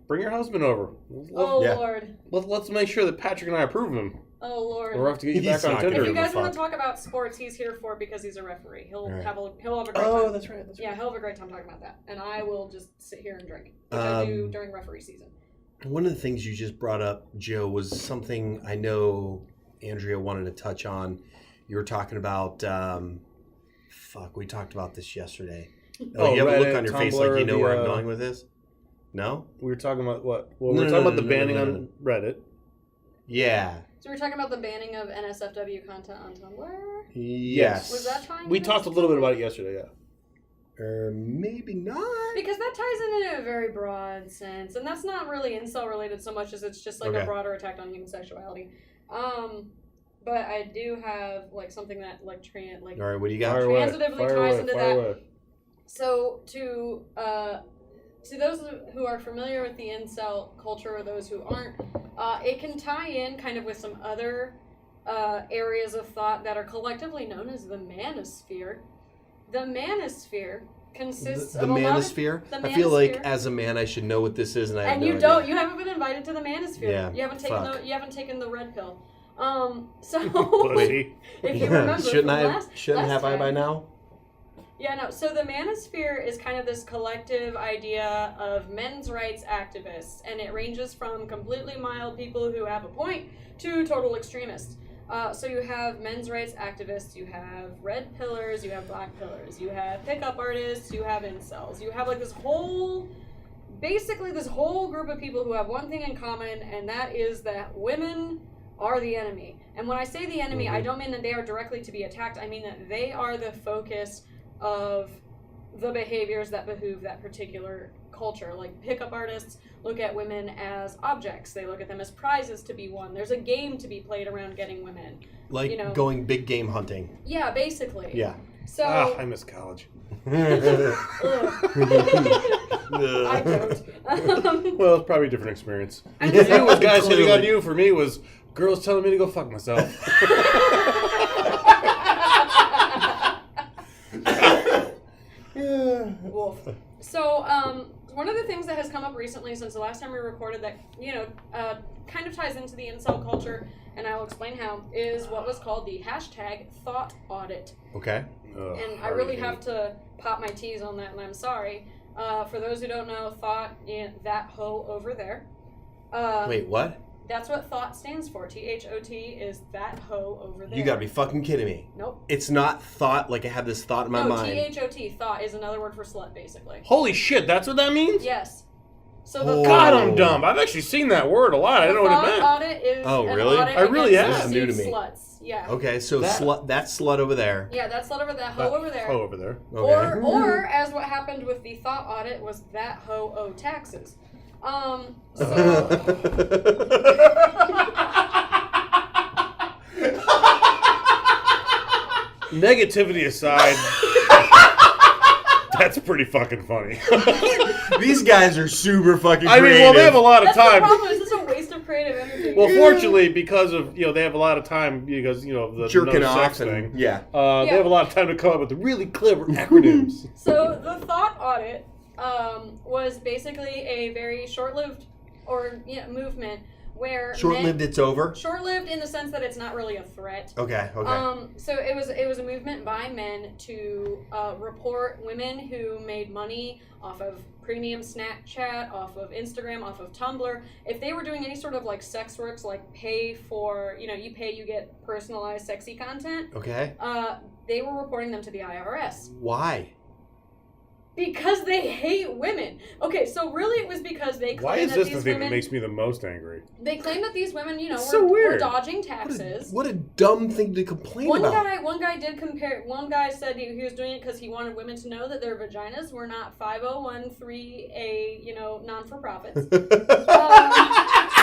Bring your husband over. Lord. Let's make sure that Patrick and I approve of him. Oh Lord. We'll have to get you back on Tinder. If you guys want to talk about sports, he's here for it because he's a referee. He'll have a great time. Oh, that's right. Yeah, he'll have a great time talking about that, and I will just sit here and drink, which I do during referee season. One of the things you just brought up, Joe, was something I know Andrea wanted to touch on. You were talking about. We talked about this yesterday. Oh, you have a look on your face like you know where I'm going with this? No? We were talking about what? Well, we were talking about the banning on Reddit. Yeah. So we're talking about the banning of NSFW content on Tumblr? Yes. Was that tying We talked a little bit about it yesterday, yeah. Maybe not. Because that ties in a very broad sense. And that's not really incel related so much as it's just like a broader attack on human sexuality. But I do have something that all right, what do you got? Transitively ties into that. So to those who are familiar with the incel culture or those who aren't, it can tie in kind of with some other areas of thought that are collectively known as the manosphere. The manosphere consists of the manosphere. I feel like as a man I should know what this is, and I have no idea. You haven't been invited to the manosphere. Yeah, you haven't taken the red pill. So Pussy. if you remember, shouldn't have I by now? Yeah, no. So the manosphere is kind of this collective idea of men's rights activists, and it ranges from completely mild people who have a point to total extremists. So you have men's rights activists, you have red pillars, you have black pillars, you have pickup artists, you have incels. You have this whole group of people who have one thing in common, and that is that women are the enemy. And when I say the enemy, I don't mean that they are directly to be attacked. I mean that they are the focus of the behaviors that behoove that particular culture. Like pickup artists look at women as objects. They look at them as prizes to be won. There's a game to be played around getting women. Going big game hunting. Yeah, basically. Yeah. So I miss college. I don't. Well, it's probably a different experience. For you, it was guys hitting on you. For me, it was girls telling me to go fuck myself. Wolf. So, one of the things that has come up recently since the last time we recorded that, kind of ties into the incel culture, and I'll explain how, is what was called the hashtag thought audit. Okay. And I really have to pop my T's on that, and I'm sorry. For those who don't know, thought, that hoe over there. Wait, what? That's what thought stands for. THOT is that hoe over there. You gotta be fucking kidding me. Nope. It's not thought like I have this thought in my mind. No, THOT, thought, is another word for slut, basically. Holy shit, that's what that means? Yes. So God, I'm dumb. I've actually seen that word a lot. I didn't know what it meant. Audit is really? Audit I really have. This is new to me. Sluts. Yeah. Okay, so that slut over there. Yeah, that slut over that hoe over there. Hoe over there. Okay. Or as what happened with the thought audit was that hoe owe taxes. Negativity aside, that's pretty fucking funny. These guys are super fucking creative. I mean, well, they have a lot of That's time. the problem. This is a waste of creative energy. Well, fortunately, because of they have a lot of time because of the jerking no off sex thing. and yeah. They have a lot of time to come up with really clever acronyms. So the thought audit was basically a very short-lived movement where Short-lived, it's over. Short-lived in the sense that it's not really a threat. Okay. So it was a movement by men to report women who made money off of premium Snapchat, off of Instagram, off of Tumblr. If they were doing any sort of like sex works, like pay for, you pay, you get personalized sexy content. Okay. They were reporting them to the IRS. Why? Because they hate women. Okay, so really it was because they claimed Why is that this these the thing women, that makes me the most angry? They claimed that these women, So were weird. dodging taxes. What a dumb thing to complain about. One guy did compare. One guy said he was doing it because he wanted women to know that their vaginas were not 501(c)(3) non-for-profits.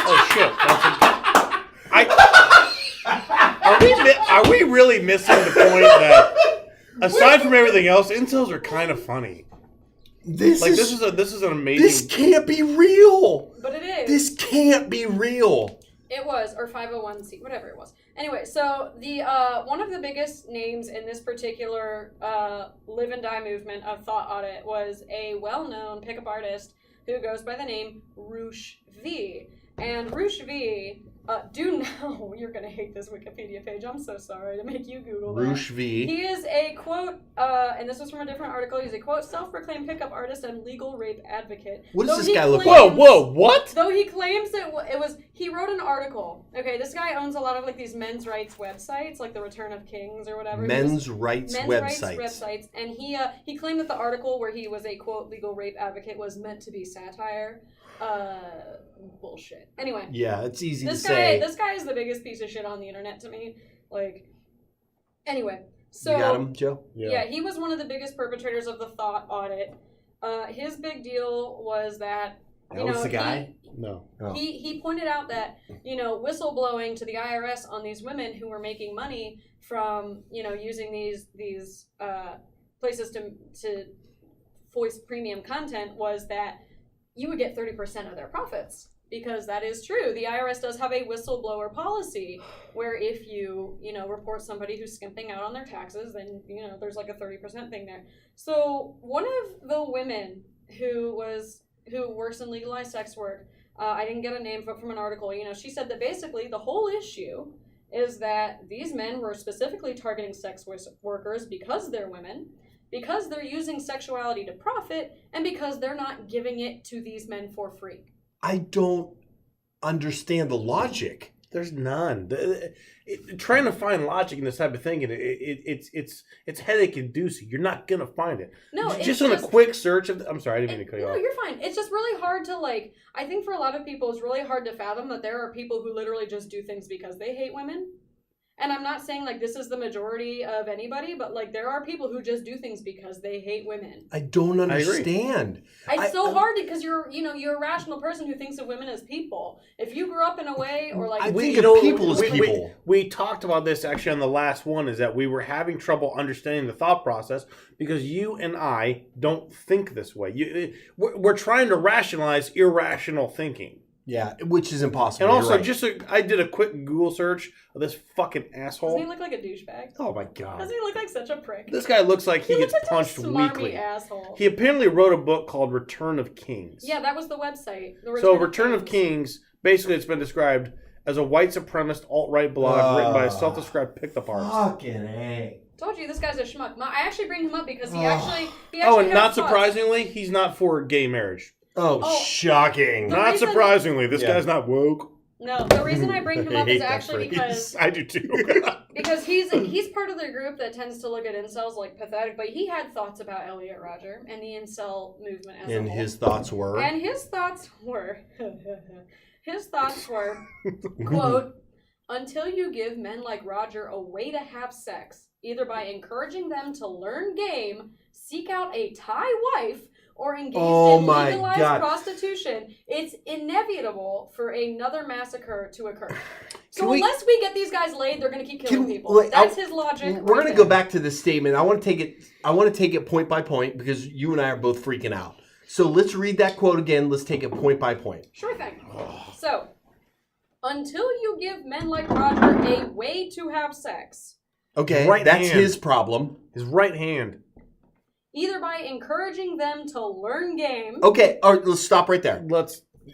Oh shit! Are we really missing the point that aside from everything else, incels are kind of funny? This is an amazing. This can't be real. But it is. This can't be real. It was, or 501(c), whatever it was. Anyway, so the one of the biggest names in this particular live and die movement of thought audit was a well-known pickup artist who goes by the name Roosh V. And Roosh V, do know, you're going to hate this Wikipedia page. I'm so sorry to make you Google that. Roosh V. He is a, quote, and this was from a different article, he's a, quote, self-proclaimed pickup artist and legal rape advocate. What does Though this he guy look claims- like? Whoa, what? Though he claims that it was, he wrote an article. Okay, this guy owns a lot of like these men's rights websites, like the Return of Kings or whatever. Men's rights websites. Websites. And he claimed that the article where he was a, quote, legal rape advocate was meant to be satire. Bullshit. Anyway. Yeah, it's easy to say. This guy is the biggest piece of shit on the internet to me. Like, anyway. So, you got him, Joe? Yeah, he was one of the biggest perpetrators of the thought audit. His big deal was that, That was the guy? No. Oh. He pointed out that, whistleblowing to the IRS on these women who were making money from, using these places to voice premium content was that you would get 30% of their profits. Because that is true. The IRS does have a whistleblower policy where if you, report somebody who's skimping out on their taxes, then, there's like a 30% thing there. So one of the women who works in legalized sex work, I didn't get a name from an article, she said that basically the whole issue is that these men were specifically targeting sex workers because they're women, because they're using sexuality to profit, and because they're not giving it to these men for free. I don't understand the logic. There's none. Trying to find logic in this type of thing, it's headache inducing. You're not gonna find it. No, just on a quick search of. I'm sorry, I didn't mean to cut you off. No, you're fine. It's just really hard to I think for a lot of people, it's really hard to fathom that there are people who literally just do things because they hate women. And I'm not saying this is the majority of anybody, but there are people who just do things because they hate women. I don't understand. It's so hard because you're a rational person who thinks of women as people. If you grew up in a way or I think of people as people. We talked about this actually on the last one, is that we were having trouble understanding the thought process because you and I don't think this way. We're trying to rationalize irrational thinking. Yeah, which is impossible. And also, right. I did a quick Google search of this fucking asshole. Doesn't he look like a douchebag? Oh my god. Doesn't he look like such a prick? This guy looks like he gets looks like punched a smarmy weekly. Asshole. He apparently wrote a book called Return of Kings. Yeah, that was the website. Return of Kings, basically it's been described as a white supremacist alt-right blog written by a self-described pickup artist. Fucking A. Told you this guy's a schmuck. I actually bring him up because he actually and had not thoughts. surprisingly, he's not for gay marriage. Oh, shocking. Not surprisingly, this guy's not woke. No, the reason I bring him up is actually because I do too. because he's part of the group that tends to look at incels like pathetic, but he had thoughts about Elliot Rodger and the incel movement as a whole. And his thoughts were? And his thoughts were, quote, until you give men like Rodger a way to have sex, either by encouraging them to learn game, seek out a Thai wife, or engaged in legalized prostitution, it's inevitable for another massacre to occur. So unless we get these guys laid, they're going to keep killing people. That's his logic. We're going to go back to this statement. I want to take it point by point because you and I are both freaking out. So let's read that quote again. Let's take it point by point. Sure thing. So, until you give men like Roger a way to have sex. Okay, Right that's hand. his problem. His right hand. Either by encouraging them to learn game. Okay, all right, let's stop right there.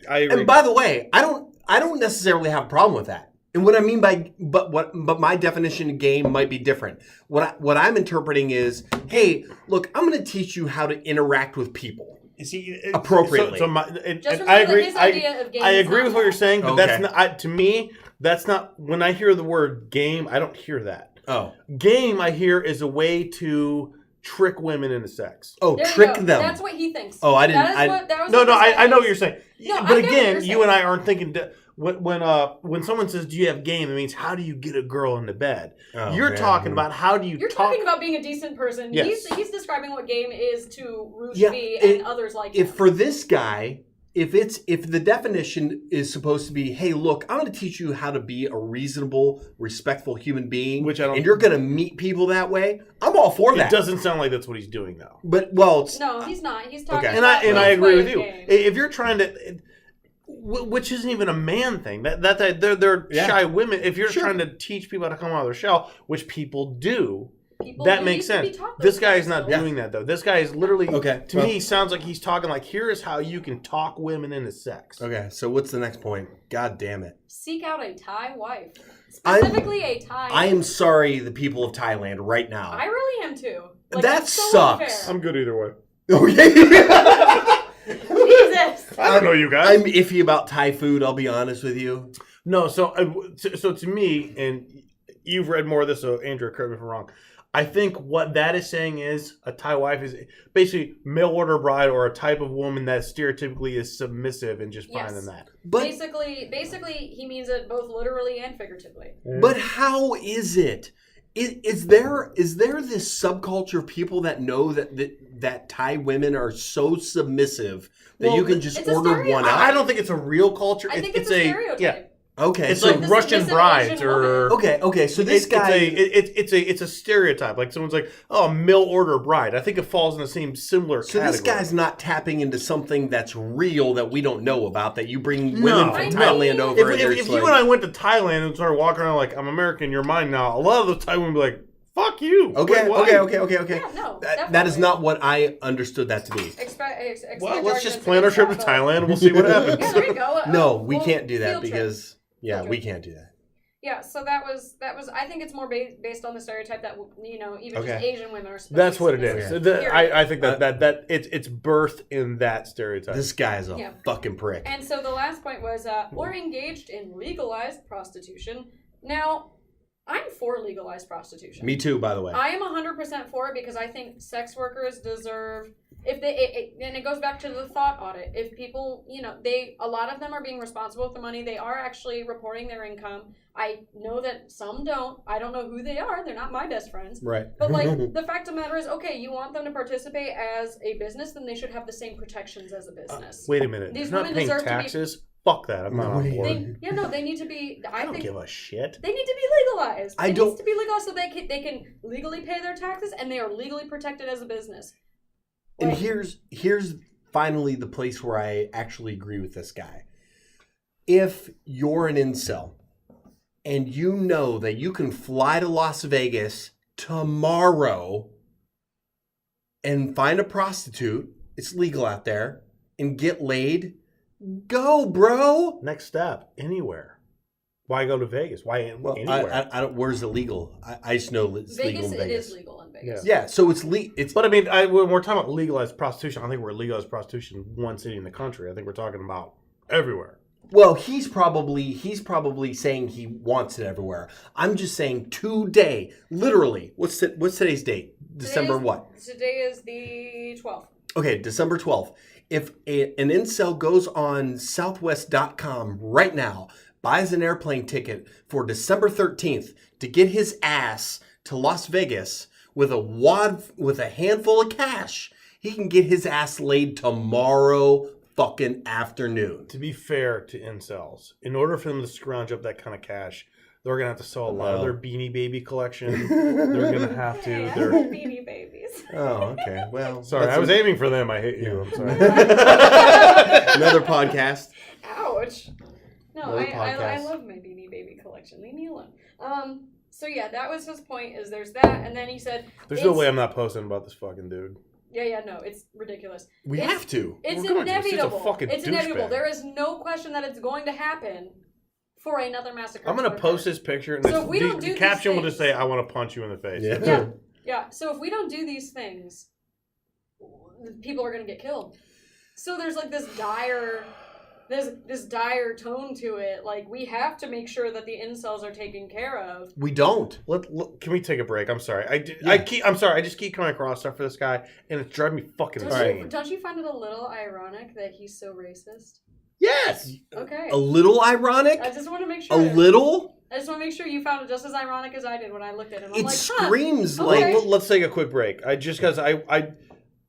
I agree. And by the way, I don't necessarily have a problem with that. And what I mean by but my definition of game might be different. What I'm interpreting is, hey, look, I'm going to teach you how to interact with people. You see, appropriately. So Just I remember agree. that his idea of game I is agree not with what you're that. saying, but Okay. that's not. To me, that's not. When I hear the word game, I don't hear that. Oh, Game, I hear, is a way to trick women into sex. oh, There you trick go. them. That's what he thinks. Oh, I didn't- That was No, what no, this guy I know what thinks. you're saying. No, I But get what again, you're you and saying. I aren't thinking. When someone says, "Do you have game?" It means how do you get a girl into bed. Oh, You're man. talking about how do you You're talk. talking about being a decent person. Yes. He's describing what game is to Rushvi Yeah, and others like him. If for this guy, if the definition is supposed to be, hey, look, I'm going to teach you how to be a reasonable, respectful human being, Which I don't- and you're going to meet people that way, I'm all for It that. doesn't sound like that's what he's doing, though. But well, it's, No, he's not. He's talking Okay. about And I his agree way with of you. game. If you're trying to, which isn't even a man thing. They're Yeah. shy women. If you're Sure. trying to teach people how to come out of their shell, which people do, People that do makes need to be sense. taught This those guy is things, not though. doing that though. This guy is literally Okay, To well- me, sounds like he's talking like, here is how you can talk women into sex. okay. So what's the next point? God damn it! Seek out a Thai wife. I'm- Specifically a Thai. I am sorry, the people of Thailand, right now. I really am too. That it's so sucks. unfair. I'm good either way. Okay. Jesus. I don't know you guys. I'm iffy about Thai food. I'll be honest with you. No, so to me, and you've read more of this, so Andrea, correct me if I'm wrong. I think what that is saying is a Thai wife is basically mail order bride or a type of woman that stereotypically is submissive and just Yes. finding that. But basically, he means it both literally and figuratively. but how is it? Is there this subculture of people that know that Thai women are so submissive that Well, you can just it's a order one stereotype. out? I don't think it's a real culture. I think it's a stereotype. Yeah, Okay, it's so like the Russian submissive brides Asian or woman. okay. So this guy, it's a stereotype. Like someone's like, oh, mail order bride. I think it falls in the same similar so category. this guy's not tapping into something that's real that we don't know about. That you bring No, women no. from Thailand over, and If there's you like, and I went to Thailand and started walking around like I'm American, you're mine now, a lot of the Thai women would be like, "Fuck you." okay, Why? okay. Yeah, no, That is definitely. not what I understood that to be. Well, let's just plan our trip to Thailand. We'll see what happens. Yeah, there you go. No, we Well, can't do that field trip. because Field trip. we can't do that. Yeah, so that was. I think it's more based on the stereotype that even Okay. just Asian women are. That's what it submissive. is. Okay. I think that it's birthed in that stereotype. This guy's a Yeah. fucking prick. And so the last point was, or engaged in legalized prostitution. Now, I'm for legalized prostitution. Me too, by the way. I am 100% for it because I think sex workers deserve. If and it goes back to the thought audit. If people, a lot of them are being responsible with the money. They are actually reporting their income. I know that some don't. I don't know who they are. They're not my best friends. Right. But the fact of the matter is, okay, you want them to participate as a business, then they should have the same protections as a business. Wait a minute. These They're not women paying deserve to be- taxes. Fuck that. I'm not on Wait. board. They need to be. I don't think give a shit. they need to be legalized. I It don't- needs to be legalized so they can legally pay their taxes and they are legally protected as a business. And Like, here's finally the place where I actually agree with this guy. If you're an incel and you know that you can fly to Las Vegas tomorrow and find a prostitute, it's legal out there, and get laid, go, bro. Next step, anywhere. Why go to Vegas? Why Well, anywhere? I don't. Where's it legal? I just know it's legal Vegas, in it Vegas. is legal in Vegas. Yeah, so it's It's But I mean, when we're talking about legalized prostitution, I think we're legalized prostitution in one city in the country. I think we're talking about everywhere. well, he's probably saying he wants it everywhere. I'm just saying today, literally. What's today's date? December what? Today is the 12th. Okay, December 12th. If an incel goes on Southwest.com right now, buys an airplane ticket for December 13th to get his ass to Las Vegas with a handful of cash, he can get his ass laid tomorrow fucking afternoon. To be fair to incels, in order for them to scrounge up that kind of cash, they're gonna have to sell a lot of their Beanie Baby collection. They're gonna have to. Hey, I They're like Beanie Babies. Oh, okay. Well, sorry. that's I was aiming for them. I hate you. I'm sorry. another podcast. Ouch. No, Another I podcast. love my Beanie Baby collection. Leave me alone. So yeah, that was his point. Is there's that, and then he said, There's no way I'm not posting about this fucking dude. Yeah, no, it's ridiculous. We have to. It's We're going to. It's just a inevitable. fucking It's inevitable. douchebag. There is no question that it's going to happen for another massacre. I'm going to post this. this picture, and So if we don't do the these caption will just things- say, I want to punch you in the face. Yeah. Yeah. So if we don't do these things, people are going to get killed. So there's like this dire tone to it. Like, we have to make sure that the incels are taken care of. We don't. Can we take a break? I'm sorry. Yeah. I'm sorry. I just keep coming across stuff for this guy, and it's driving me fucking insane. Don't you find it a little ironic that he's so racist? Yes. Okay. A little ironic. I just want to make sure. A little. I just want to make sure you found it just as ironic as I did when I looked at him. I'm It like, screams okay. like. Let's take a quick break.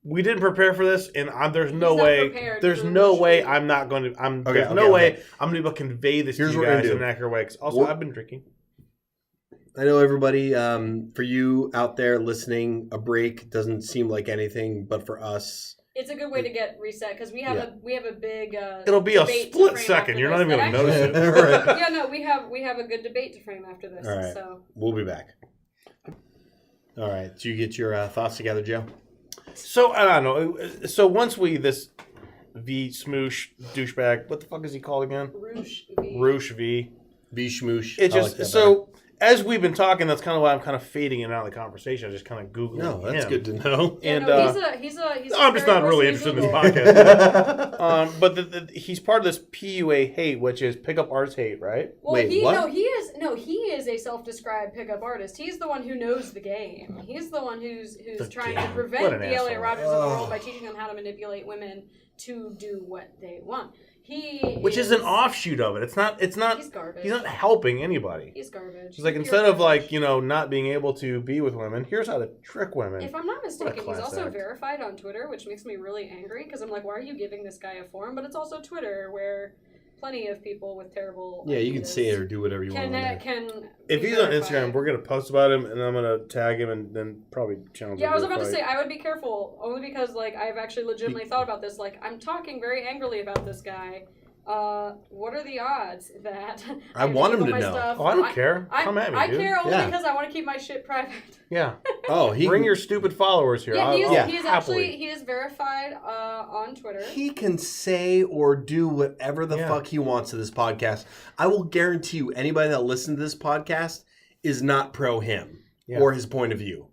We didn't prepare for this, and there's He's no not way. prepared There's for no way shit. I'm not going to. Okay, There's no way I'm going to be able to convey this Here's to you what we're gonna guys in do. an accurate way. 'Cause also, I've been drinking. I know everybody. For you out there listening, a break doesn't seem like anything, but for us, it's a good way to get reset because we have a big. It'll be a debate to split frame second. after You're this not even that going to notice actually- it. Right. Yeah, no, we have a good debate to frame after this. All right. So We'll be back. All right. Did you get your thoughts together, Joe? So I don't know. So once this V smoosh douchebag, what the fuck is he called again? Roosh V. V schmoosh. It I just like that so as we've been talking, that's kind of why I'm kind of fading in and out of the conversation. I just kind of googling. better. No, that's him. good to know. Yeah, And no, he's a I'm just very not really person interested in to this Google. podcast. But he's part of this PUA hate, which is pickup artist hate, right? Well, Wait, what? he is a self-described pickup artist. He's the one who knows the game. He's the one who's The trying game. to What prevent an the LA asshole. Rogers of the world by teaching them how to manipulate women to do what they want. Which is an offshoot of it. It's not. He's garbage. He's not helping anybody. He's garbage. It's like Pure instead of garbage. like not being able to be with women, here's how to trick women. If I'm not mistaken, he's class also act. verified on Twitter, which makes me really angry because I'm like, why are you giving this guy a forum? But it's also Twitter, where plenty of people with terrible Yeah, you can ideas say it or do whatever you can want. on there. If be he's on verified. Instagram, we're gonna post about him, and I'm gonna tag him, and then probably challenge him. Yeah, I was to a about to fight. say I would be careful only because like I've actually legitimately thought about this. Like I'm talking very angrily about this guy. What are the odds that I want him keep to my know. stuff- Oh, I don't care. Come at me, I dude. care only Yeah. because I want to keep my shit private. Yeah, Oh, he bring can, your stupid followers here. Yeah, he is, I'll he is happily. actually he is verified on Twitter. he can say or do whatever the Yeah. fuck he wants to this podcast. I will guarantee you, anybody that listens to this podcast is not pro him Yeah. or his point of view,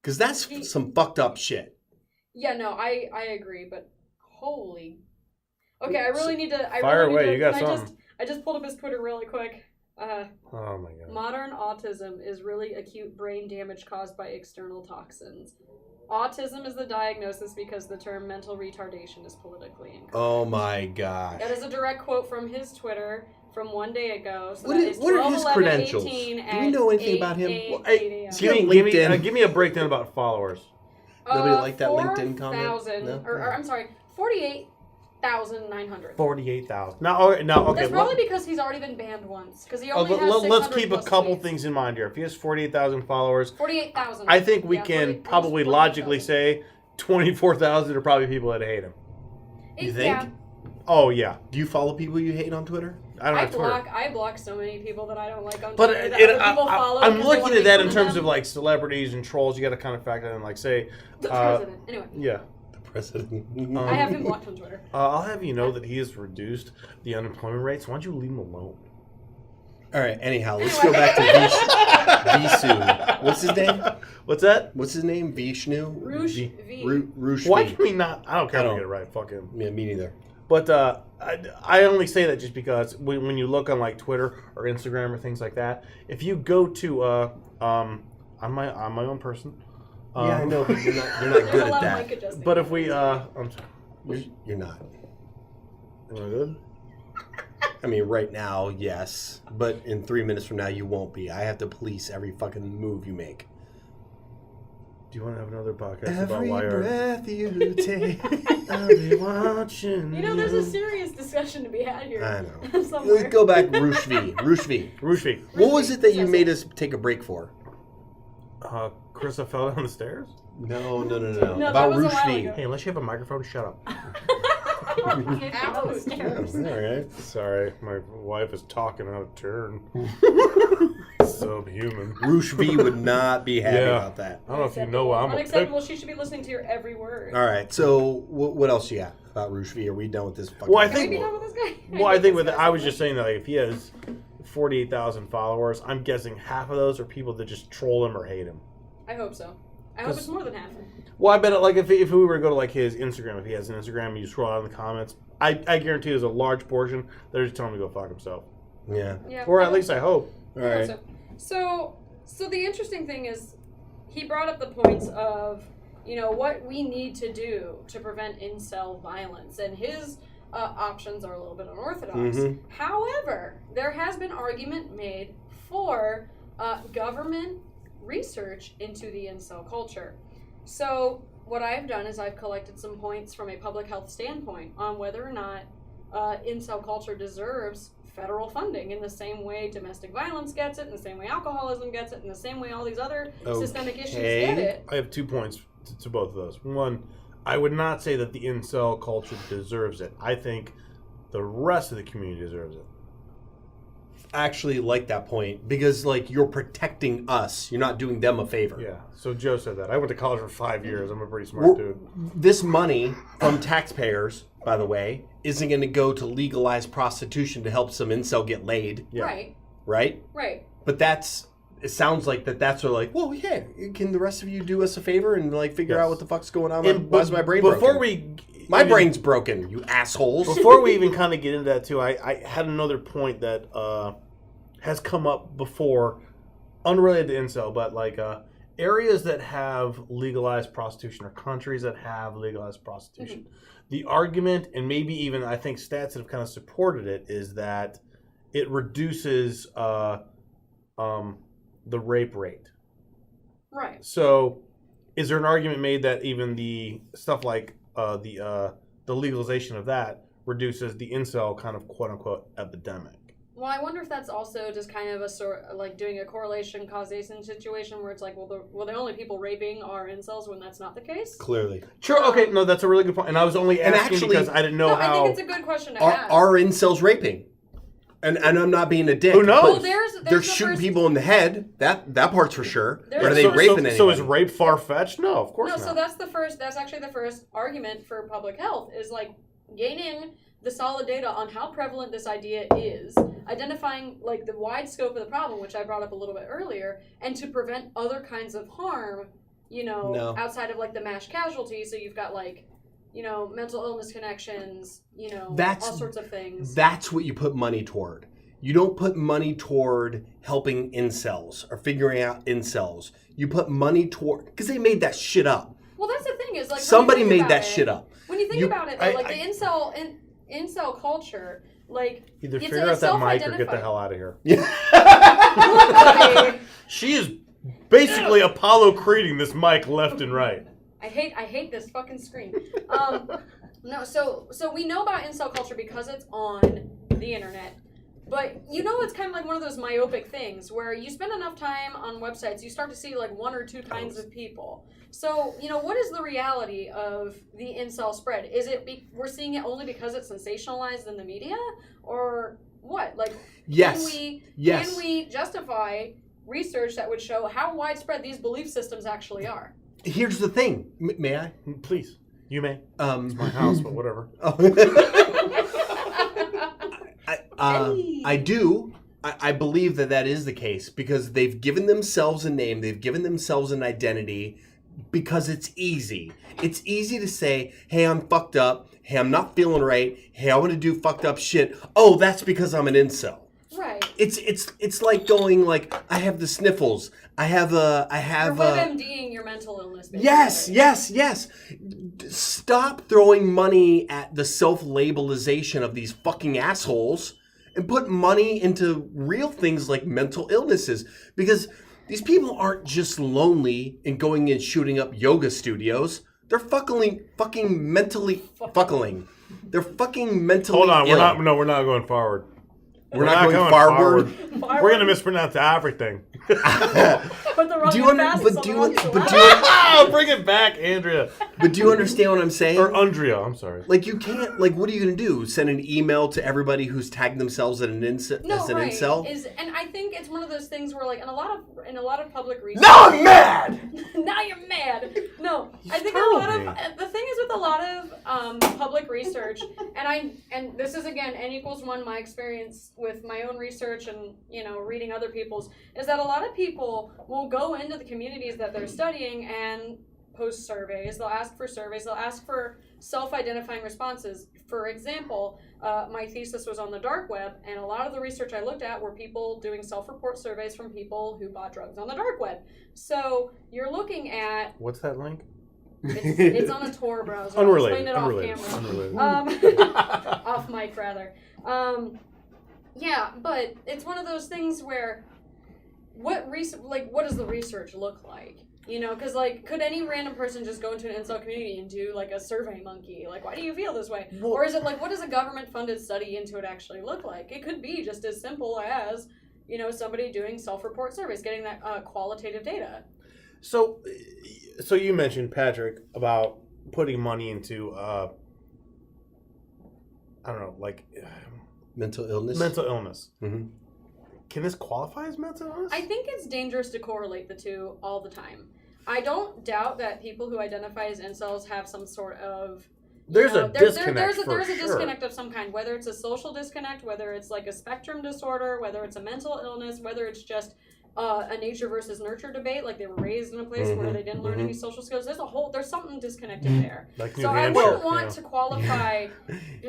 because that's some fucked up shit. Yeah, no, I agree, but holy. Okay, I really need to. Fire away, you got can something. I just pulled up his Twitter really quick. Oh my god. Modern autism is really acute brain damage caused by external toxins. Autism is the diagnosis because the term mental retardation is politically incorrect. Oh my gosh. That is a direct quote from his Twitter from one day ago. So What that is- is what are his 12/11/18 credentials? Do we know anything about him? 8 Well, hey, 8 a.m. see- LinkedIn. Give me a breakdown about followers. Nobody liked that LinkedIn comment? 4,000, No? or I'm sorry, 48,900. 48,000. Now, okay. That's probably because he's already been banned once. Because he only has let's 600 keep a plus couple tweets. things in mind here. If he has 48,000 followers, 48,000. I think we Yeah, can 40 probably 48,000. logically say 24,000 are probably people that hate him. You think? Yeah. Oh yeah, Do you follow people you hate on Twitter? I don't have Twitter. I block so many people that I don't like on But Twitter that other people follow. I'm because they looking wanna at that make in fun terms of them. like celebrities and trolls. You got to kind of factor in, like, say, The president. Anyway, yeah. The president. I have him blocked on Twitter. I'll have you know that he has reduced the unemployment rates. Why don't you leave him alone? All right. Anyhow, let's go back to Vishu. What's his name? What's that? What's his name? Vishnu. Roosh V- V. Roosh. Why V. can we not? I don't care I if we don't. get it right. Fuck him. Yeah, me neither. But I only say that just because when you look on like Twitter or Instagram or things like that, if you go to I'm my own person. Yeah, I know, but you're not There's good a at lot of that. mic adjusting. But if we I'm sorry. You're not. Am I good? I mean, right now, yes, but in 3 minutes from now, you won't be. I have to police every fucking move you make. Do you want to have another podcast about Every why our breath you take, I'll be watching? You know, there's a serious discussion to be had here. I know. Somewhere. Let's go back, Roosh V. Roosh V. Rushvi. What was it that you Cecil. made us take a break for? Carissa fell down the stairs. No. No, that About was a Roosh while V. ago. Hey, unless you have a microphone, shut up. Ouch. Yeah, all right. Sorry, my wife is talking out of turn. Subhuman. Roosh V would not be happy Yeah. about that. I don't know if you know I'm a Unacceptable. She should be listening to your every word. All right, so what else you got about Roosh V? Are we done with this fucking... Well, I Can we think- be done with this guy? Well, I think with I was just saying that like, if he has 48,000 followers, I'm guessing half of those are people that just troll him or hate him. I hope so. I hope it's more than half. Well, I bet like if we were to go to like his Instagram, if he has an Instagram, and you scroll down in the comments, I guarantee there's a large portion that are just telling him to go fuck himself. Yeah. Yeah. Or at least I hope. All right. So the interesting thing is, he brought up the points of, what we need to do to prevent incel violence, and his options are a little bit unorthodox. Mhm. However, there has been argument made for government research into the incel culture. So what I've done is I've collected some points from a public health standpoint on whether or not incel culture deserves federal funding in the same way domestic violence gets it, in the same way alcoholism gets it, in the same way all these other systemic issues get it. I have 2 points to both of those. One, I would not say that the incel culture deserves it. I think the rest of the community deserves it. I actually like that point because, like, you're protecting us. You're not doing them a favor. Yeah. So Joe said that. I went to college for 5 years. I'm a pretty smart dude. This money from taxpayers, by the way, isn't going to go to legalize prostitution to help some incel get laid, Yeah. Right. right? But it sounds like that's sort of like, well, yeah, can the rest of you do us a favor and like figure out what the fuck's going on? And Why is my brain before broken? My brain's broken, you assholes. Before we even kind of get into that too, I had another point that has come up before, unrelated to incel, but like areas that have legalized prostitution or countries that have legalized prostitution. Mm-hmm. The argument, and maybe even I think stats that have kind of supported it, is that it reduces the rape rate. Right. So, is there an argument made that even the stuff like the legalization of that reduces the incel kind of quote unquote epidemic? Well, I wonder if that's also just kind of a sort like doing a correlation causation situation where it's like, the only people raping are incels when that's not the case. Clearly. Sure. Okay. No, that's a really good point. And I was only asking actually, because I didn't know how. I think it's a good question to ask. Are incels raping? And I'm not being a dick. Who knows? Well, they're shooting people in the head. That part's for sure. But are they so, raping so, anybody? so is rape far-fetched? No, of course no, not. so that's actually the first argument for public health is like gaining the solid data on how prevalent this idea is, identifying like the wide scope of the problem, which I brought up a little bit earlier, and to prevent other kinds of harm, outside of like the mass casualties. So you've got like, mental illness connections, all sorts of things. That's what you put money toward. You don't put money toward helping incels or figuring out incels. You put money toward, because they made that shit up. Well, that's the thing is like somebody made that shit up. When you think about it, though, the incel culture, like either figure out that mic or get the hell out of here. She is basically Apollo Creeding this mic left and right. I hate this fucking screen. No, so we know about incel culture because it's on the internet. But it's kind of like one of those myopic things where you spend enough time on websites, you start to see like one or two kinds of people. So, what is the reality of the incel spread? Is it we're seeing it only because it's sensationalized in the media, or what? Like, yes. Can we justify research that would show how widespread these belief systems actually are? Here's the thing. May I? Please. You may. It's my house, but whatever. I do. I believe that is the case because they've given themselves a name. They've given themselves an identity because it's easy. It's easy to say, hey, I'm fucked up. Hey, I'm not feeling right. Hey, I want to do fucked up shit. Oh, that's because I'm an incel. Right. It's like going like, I have the sniffles. You're WebMDing your mental illness. Basically. Yes. Stop throwing money at the self-labelization of these fucking assholes and put money into real things like mental illnesses. Because these people aren't just lonely and going and shooting up yoga studios. They're fucking mentally fuckling. They're fucking mentally Hold on, ill. we're not going forward. We're not going forward. We're going to mispronounce everything. Put the wrong emphasis on the wrong syllable. Bring it back, Andrea. But do you understand what I'm saying? Or Andrea, I'm sorry. Like, you can't, like, what are you going to do? Send an email to everybody who's tagged themselves as an incel? And I think it's one of those things where, like, in a lot of public research. Now I'm mad! Now you're mad. No, I think the thing is with a lot of public research, and this is again N=1, my experience with my own research and reading other people's, is that a lot of people will go into the communities that they're studying and post surveys. They'll ask for surveys. They'll ask for self-identifying responses. For example, my thesis was on the dark web, and a lot of the research I looked at were people doing self-report surveys from people who bought drugs on the dark web. So you're looking at... What's that link? It's on a Tor browser. Unrelated. I'll explain it off camera. Off mic, rather. Yeah, but it's one of those things where what does the research look like? Because, like, could any random person just go into an incel community and do, like, a survey monkey? Like, why do you feel this way? Well, or is it, like, what does a government-funded study into it actually look like? It could be just as simple as, somebody doing self-report surveys, getting that qualitative data. So you mentioned, Patrick, about putting money into, I don't know, like... mental illness? Mental illness. Mm-hmm. Can this qualify as mental illness? I think it's dangerous to correlate the two all the time. I don't doubt that people who identify as incels have some sort of... There's a disconnect. There's a disconnect of some kind, whether it's a social disconnect, whether it's like a spectrum disorder, whether it's a mental illness, whether it's just a nature versus nurture debate, like they were raised in a place where they didn't learn any social skills. There's something disconnected there. Like so I wouldn't want to qualify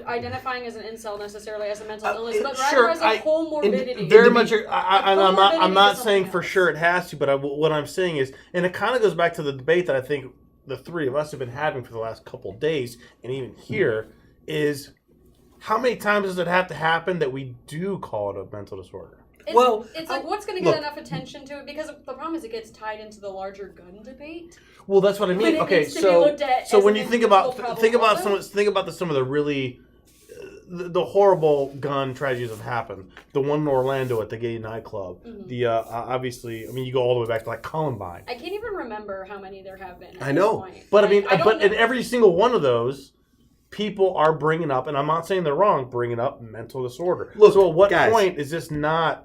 identifying as an incel necessarily as a mental illness, but rather as a comorbidity. Very much. I'm not saying for sure it has to, but what I'm saying is, and it kind of goes back to the debate that I think the three of us have been having for the last couple of days, and even here, is how many times does it have to happen that we do call it a mental disorder? It's like, what's going to get enough attention to it? Because the problem is it gets tied into the larger gun debate. Well, that's what I mean. Okay, so when you think about some of the really the horrible gun tragedies that have happened, the one in Orlando at the gay nightclub, the obviously, I mean, you go all the way back to like Columbine. I can't even remember how many there have been. I know, but I mean, but in every single one of those, people are bringing up, and I'm not saying they're wrong, bringing up mental disorder. Look, so at what guys, point is this not?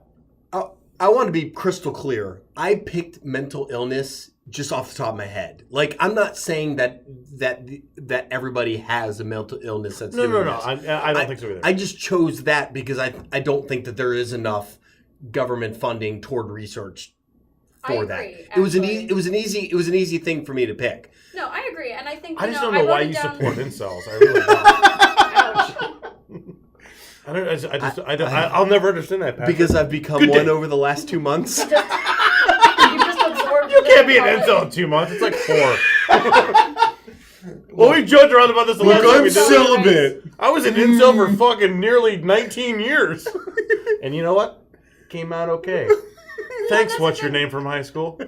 I want to be crystal clear. I picked mental illness just off the top of my head. Like, I'm not saying that everybody has a mental illness that's No. I don't think so either. I just chose that because I don't think that there is enough government funding toward research for that. It was an easy thing for me to pick. No, I agree, and I think I just don't know why you support incels. I really don't. Ouch. I'll never understand that, Patrick. Because I've become one over the last 2 months. You just absorbed. You can't be an incel in 2 months. It's like 4. Well, we joked around about this the last time we did it. I'm celibate. I was an incel for fucking nearly 19 years. And you know what? Came out okay. Thanks, what's your name from high school?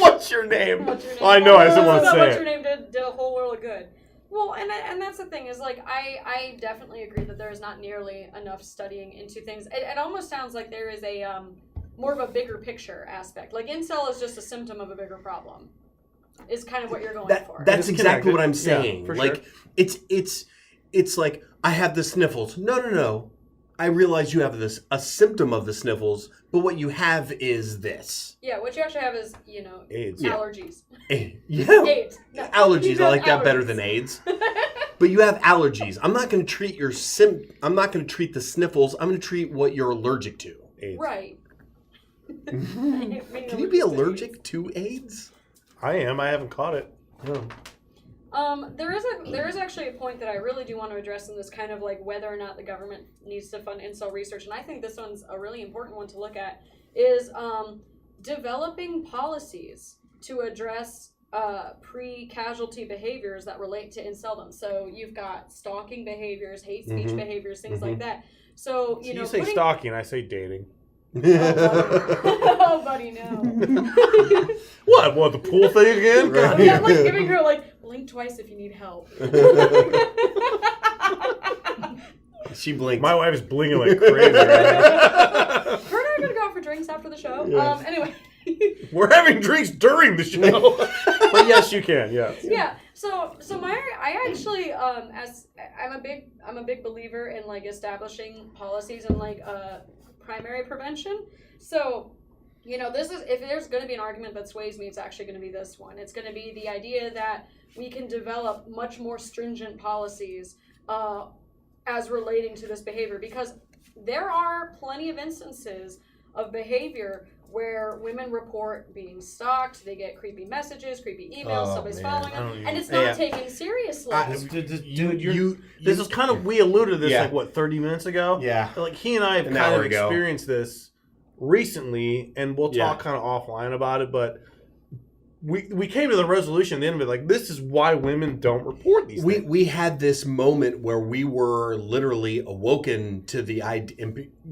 What's your name? I know, I still want to say What's it. your name did a whole world of good. Well, and that's the thing is, like, I definitely agree that there is not nearly enough studying into things. It almost sounds like there is a more of a bigger picture aspect. Like, incel is just a symptom of a bigger problem. Is kind of what you're going for. That's exactly what I'm saying. Yeah, for like, sure. it's like, I have the sniffles. No. I realize you have a symptom of the sniffles, but what you have is this. Yeah, what you actually have is, AIDS. allergies. Yeah. AIDS. No, allergies. I like that better than AIDS. But you have allergies. I'm not going to treat I'm not going to treat the sniffles. I'm going to treat what you're allergic to. AIDS. Right. Can you be allergic to AIDS? I am. I haven't caught it. No. There is actually a point that I really do want to address in this kind of like whether or not the government needs to fund incel research, and I think this one's a really important one to look at, is developing policies to address pre-casualty behaviors that relate to inceldom. So you've got stalking behaviors, hate speech behaviors, things like that. So, you say stalking, I say dating. Oh, buddy, no. What, the pool thing again? Right. Yeah, like giving her, like, blink twice if you need help. She blinked. My wife is blinking like crazy. Right Her and I are gonna go out for drinks after the show. Yes. Anyway. We're having drinks during the show. But yes, you can. Yes. Yeah. So I actually I'm a big believer in like establishing policies and like primary prevention. So, you know, this is, if there's going to be an argument that sways me, it's actually going to be this one. It's going to be the idea that we can develop much more stringent policies as relating to this behavior, because there are plenty of instances of behavior where women report being stalked, they get creepy messages, creepy emails, somebody's following them, and it's not taken seriously. Dude, this is kind of, we alluded to this like, what, 30 minutes ago? Yeah. Like, he and I have kind of experienced this recently, and we'll talk kind of offline about it, but we came to the resolution at the end of it, like, this is why women don't report these things. We had this moment where we were literally awoken to the idea,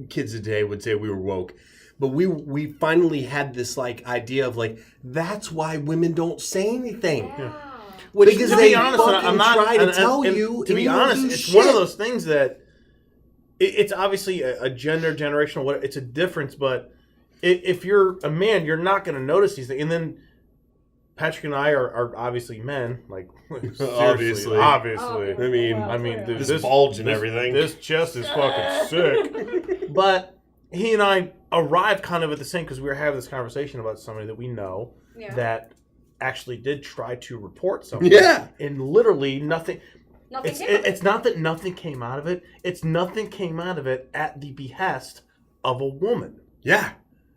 kids today would say we were woke, but we finally had this like idea of like, that's why women don't say anything. Yeah. Which, because to be honest, I'm not trying to tell you. To be honest, it's one of those things that it's obviously a gender, generational, it's a difference, but if you're a man, you're not going to notice these things. And then Patrick and I are obviously men, like obviously. Oh, I mean, dude, this bulge and everything. This chest is fucking sick. But he and I arrived kind of at the same, because we were having this conversation about somebody that we know that actually did try to report something. Yeah, and literally nothing. It's not that nothing came out of it. It's nothing came out of it at the behest of a woman. Yeah.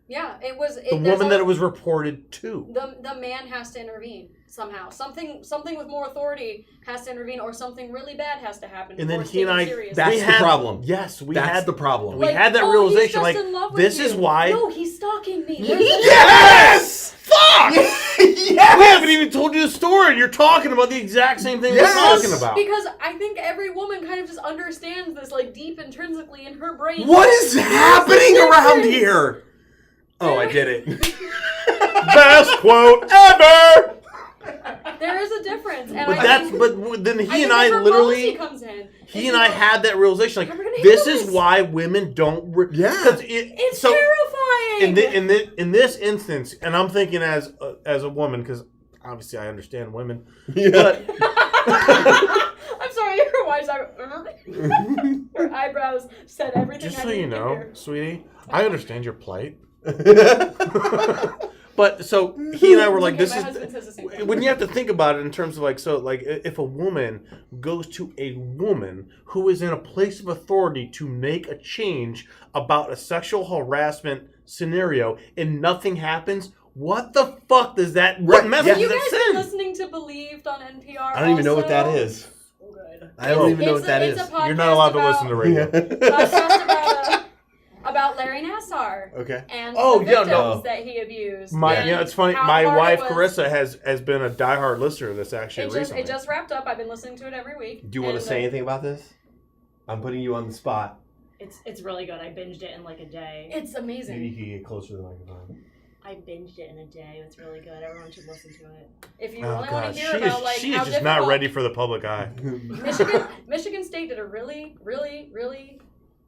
Yeah, it was the woman that it was reported to. The man has to intervene somehow. Something with more authority has to intervene, or something really bad has to happen. And then he and I, that's the problem. Yes, that's the problem. We had that realization. Like, this is why. No, he's stalking me. Yes! Fuck! Yes! We haven't even told you the story, and you're talking about the exact same thing we're talking about. Because I think every woman kind of just understands this, like, deep intrinsically in her brain. What is happening around here? Oh, I did it. Best quote ever! There is a difference. And but then he and I literally, comes in. He and I had that realization, like, this is why women don't, it's so terrifying. In this instance, and I'm thinking as a woman, because obviously I understand women, but I'm sorry, her wife's her eyebrows said everything. Just I so you needed to know, hear. sweetie, I understand your plight. But so he and I were like, this is when you have to think about it in terms of like, so like, if a woman goes to a woman who is in a place of authority to make a change about a sexual harassment scenario and nothing happens, what the fuck does that? What message you does guys that send? been listening to Believed on NPR? I don't even know what that is. Good. I don't even know what that is. You're not allowed to listen to radio. Podcast about Larry Nassar. Okay. And the victims that he abused. It's funny. My wife Carissa has been a diehard listener of this recently. It just wrapped up. I've been listening to it every week. Do you want to say anything about this? I'm putting you on the spot. It's really good. I binged it in like a day. It's amazing. Maybe you can get closer to the microphone. I binged it in a day. It's really good. Everyone should listen to it. If you really want to hear about like she how is just not ready for the public eye. Michigan State did a really, really, really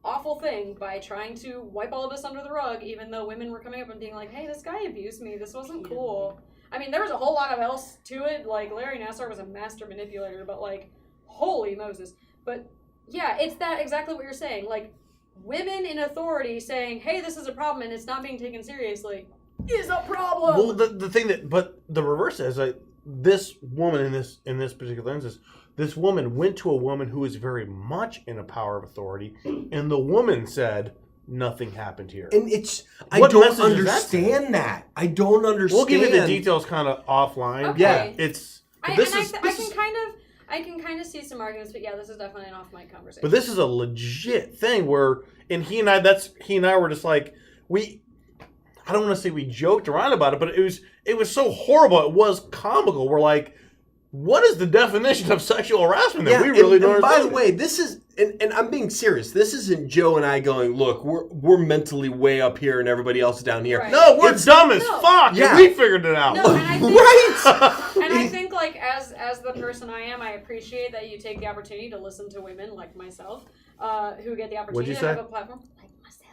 awful thing by trying to wipe all of this under the rug, even though women were coming up and being like, hey, this guy abused me, this wasn't cool. I mean, there was a whole lot of else to it, like Larry Nassar was a master manipulator, but like, holy Moses. But yeah, it's that exactly what you're saying, like, women in authority saying, hey, this is a problem and it's not being taken seriously is a problem. Well, the thing that, but the reverse is, like, this woman in this particular instance, this woman went to a woman who is very much in a power of authority, and the woman said, nothing happened here. And I don't understand that. I don't understand. We'll give you the details kind of offline. Okay. Yeah. I can kind of see some arguments, but yeah, this is definitely an off-mic conversation. But this is a legit thing where, and he and I were just like, I don't want to say we joked around about it, but it was so horrible. It was comical. We're like, what is the definition of sexual harassment that we really don't understand? By the way, this is, and I'm being serious, this isn't Joe and I going, look, we're mentally way up here and everybody else is down here. Right. No, we're dumb as fuck. Yeah. We figured it out. No, and I think, Right! And I think, like, as the person I am, I appreciate that you take the opportunity to listen to women like myself, who get the opportunity to have a platform like myself.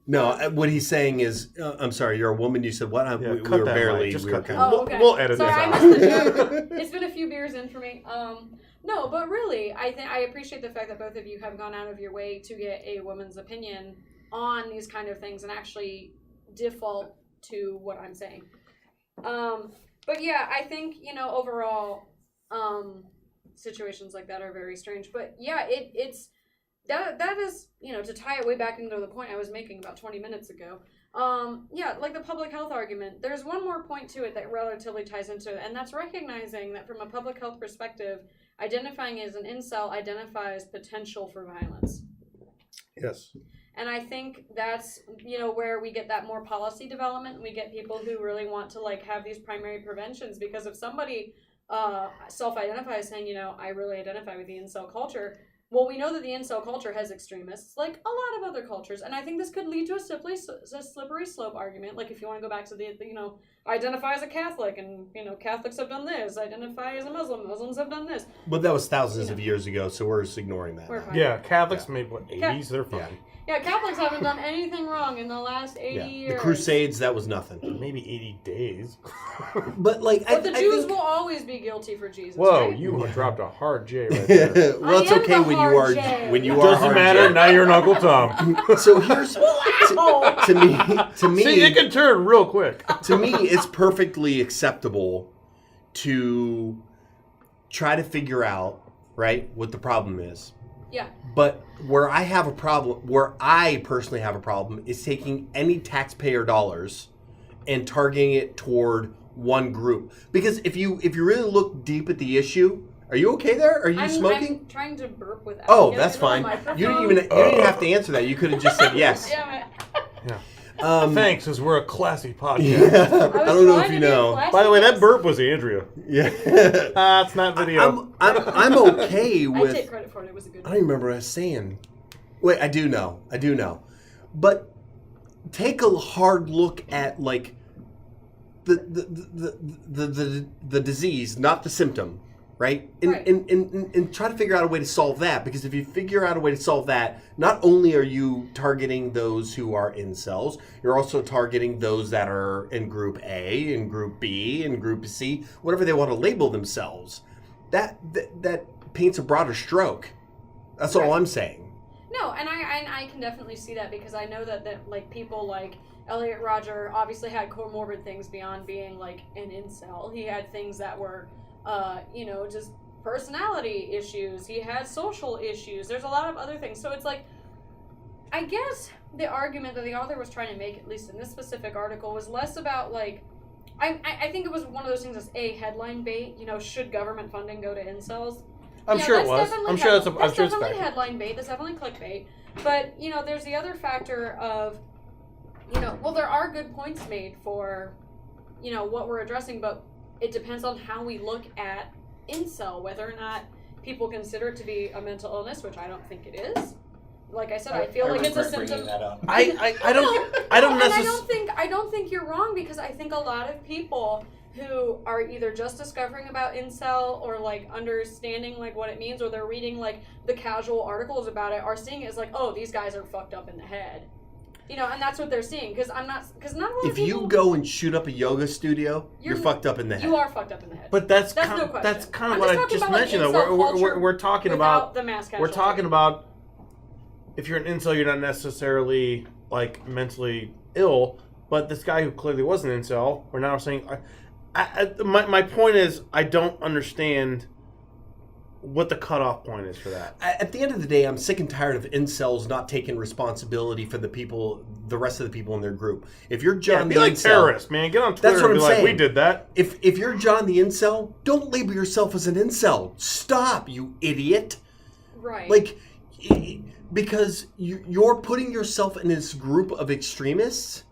No, what he's saying is, I'm sorry, you're a woman. You said what? We were barely. Just we were cut kind that. of, okay. We'll edit Sorry, this I out. missed the joke. It's been a few beers in for me. No, but really, I appreciate the fact that both of you have gone out of your way to get a woman's opinion on these kind of things and actually default to what I'm saying. But yeah, I think, overall, situations like that are very strange. But yeah, it's that is, to tie it way back into the point I was making about 20 minutes ago. Yeah, like the public health argument, there's one more point to it that relatively ties into it, and that's recognizing that from a public health perspective, identifying as an incel identifies potential for violence. Yes. And I think that's, where we get that more policy development. We get people who really want to, like, have these primary preventions, because if somebody self-identifies saying, I really identify with the incel culture, well, we know that the incel culture has extremists, like a lot of other cultures, and I think this could lead to a slippery slope argument. Like, if you want to go back to the identify as a Catholic, and, Catholics have done this, identify as a Muslim, Muslims have done this. but that was thousands of years ago, so we're just ignoring that. We're fine. Yeah, Catholics made, 80s? They're fine. Yeah. Yeah, Catholics haven't done anything wrong in the last 80 Yeah. years. The Crusades, that was nothing. Maybe 80 days. But like, But the I Jews think, will always be guilty for Jesus. Whoa, right? you dropped a hard J right there. well, it's I am okay the when you hard are J. when you It are. doesn't hard matter. J. Now you're an Uncle Tom. So here's to me. See, it can turn real quick. To me, it's perfectly acceptable to try to figure out, right, what the problem is. Yeah. But where I personally have a problem, is taking any taxpayer dollars and targeting it toward one group. Because if you really look deep at the issue, are you okay there? Are you smoking? I'm trying to burp without. Oh, getting that's it on the fine. You microphone. didn't even have to answer that. You could have just said yes. Damn it. Thanks, because we're a classy podcast. Yeah. I don't know trying if you to be know. classy. By the way, that burp was Andrea. Yeah. It's not video. I'm okay I with. take credit for it. It was a good I don't remember what I was saying. Wait, I do know. But take a hard look at like the disease, not the symptom, right? And try to figure out a way to solve that. Because if you figure out a way to solve that, not only are you targeting those who are incels, you're also targeting those that are in group A, in group B, in group C, whatever they want to label themselves. That paints a broader stroke. That's all I'm saying. No, and I can definitely see that, because I know that like people like Elliot Rodger obviously had comorbid things beyond being like an incel. He had things that were, just personality issues. He had social issues. There's a lot of other things. So it's like, I guess the argument that the author was trying to make, at least in this specific article, was less about like, I think it was one of those things as headline bait. Should government funding go to incels? I'm sure it was. I'm sure That's it's definitely back. headline bait. That's definitely clickbait. But, there's the other factor of, well, there are good points made for, what we're addressing, but it depends on how we look at incel, whether or not people consider it to be a mental illness, which I don't think it is. Like I said, I feel like it's a symptom. I don't necessarily. I don't think you're wrong, because I think a lot of people who are either just discovering about incel or like understanding like what it means, or they're reading like the casual articles about it, are seeing it as like, oh, these guys are fucked up in the head, and that's what they're seeing. Because not a lot of people. If you go and shoot up a yoga studio, you're fucked up in the head. You are fucked up in the head. But that's no kind question. of what I just mentioned. Though we're talking about the mass we're talking about if you're an incel, you're not necessarily like mentally ill. But this guy who clearly was an incel, we're now saying. My point is, I don't understand what the cutoff point is for that. At the end of the day, I'm sick and tired of incels not taking responsibility for the rest of the people in their group. If you're John be the like incel, terrorist, man. Get on Twitter that's what and be I'm like, saying. we did that. If you're John the incel, don't label yourself as an incel. Stop, you idiot. Right. Like, because you're putting yourself in this group of extremists.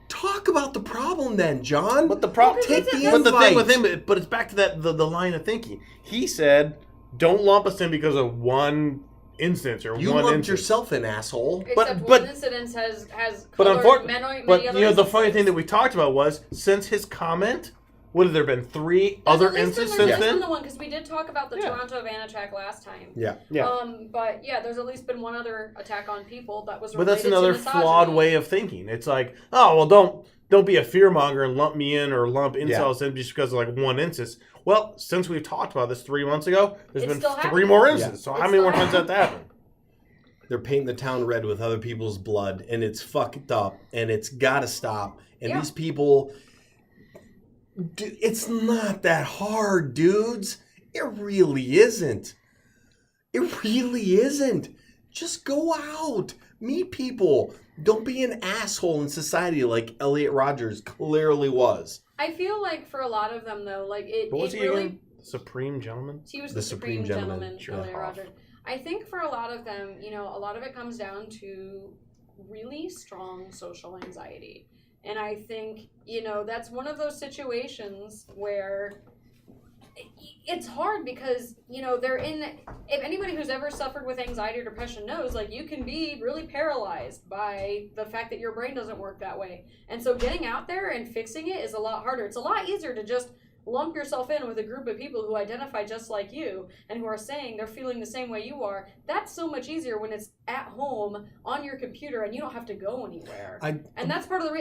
Talk about the problem then, John. But the problem, Take the but the thing invite. with him, but it's back to that the line of thinking. He said, "Don't lump us in because of one instance or You one lumped instance." yourself in, asshole. Except but- one incident has But colored unfortunately, many but other the funny instances. thing that we talked about was since his comment What have there been 3 There's other at least instances been, since there's then? been the one because we did talk about the Yeah. Toronto van attack last time. Yeah. Yeah. But yeah, there's at least been one other attack on people that was. But that's related another to misogyny. flawed way of thinking. It's like, oh well, don't be a fearmonger and lump me in or lump incels in just because of like one instance. Well, since we've talked about this 3 months ago, there's It's been still 3 happening. more instances. So It's how many still more times has that happened? They're painting the town red with other people's blood, and it's fucked up, and it's got to stop. And Yeah. these people, it's not that hard, dudes. It really isn't. It really isn't. Just go out, meet people. Don't be an asshole in society like Elliot Rodgers clearly was. I feel like for a lot of them though, like it, What was it he really. again? Supreme Gentleman? He was The the Supreme Supreme Gentleman, Gentleman, sure. Elliot Rodgers. I think for a lot of them, you know, a lot of it comes down to really strong social anxiety. And I think, you know, that's one of those situations where it's hard because, you know, they're in, if anybody who's ever suffered with anxiety or depression knows, like, you can be really paralyzed by the fact that your brain doesn't work that way. And so getting out there and fixing it is a lot harder. It's a lot easier to just lump yourself in with a group of people who identify just like you and who are saying they're feeling the same way you are. That's so much easier when it's at home on your computer and you don't have to go anywhere. And that's part of the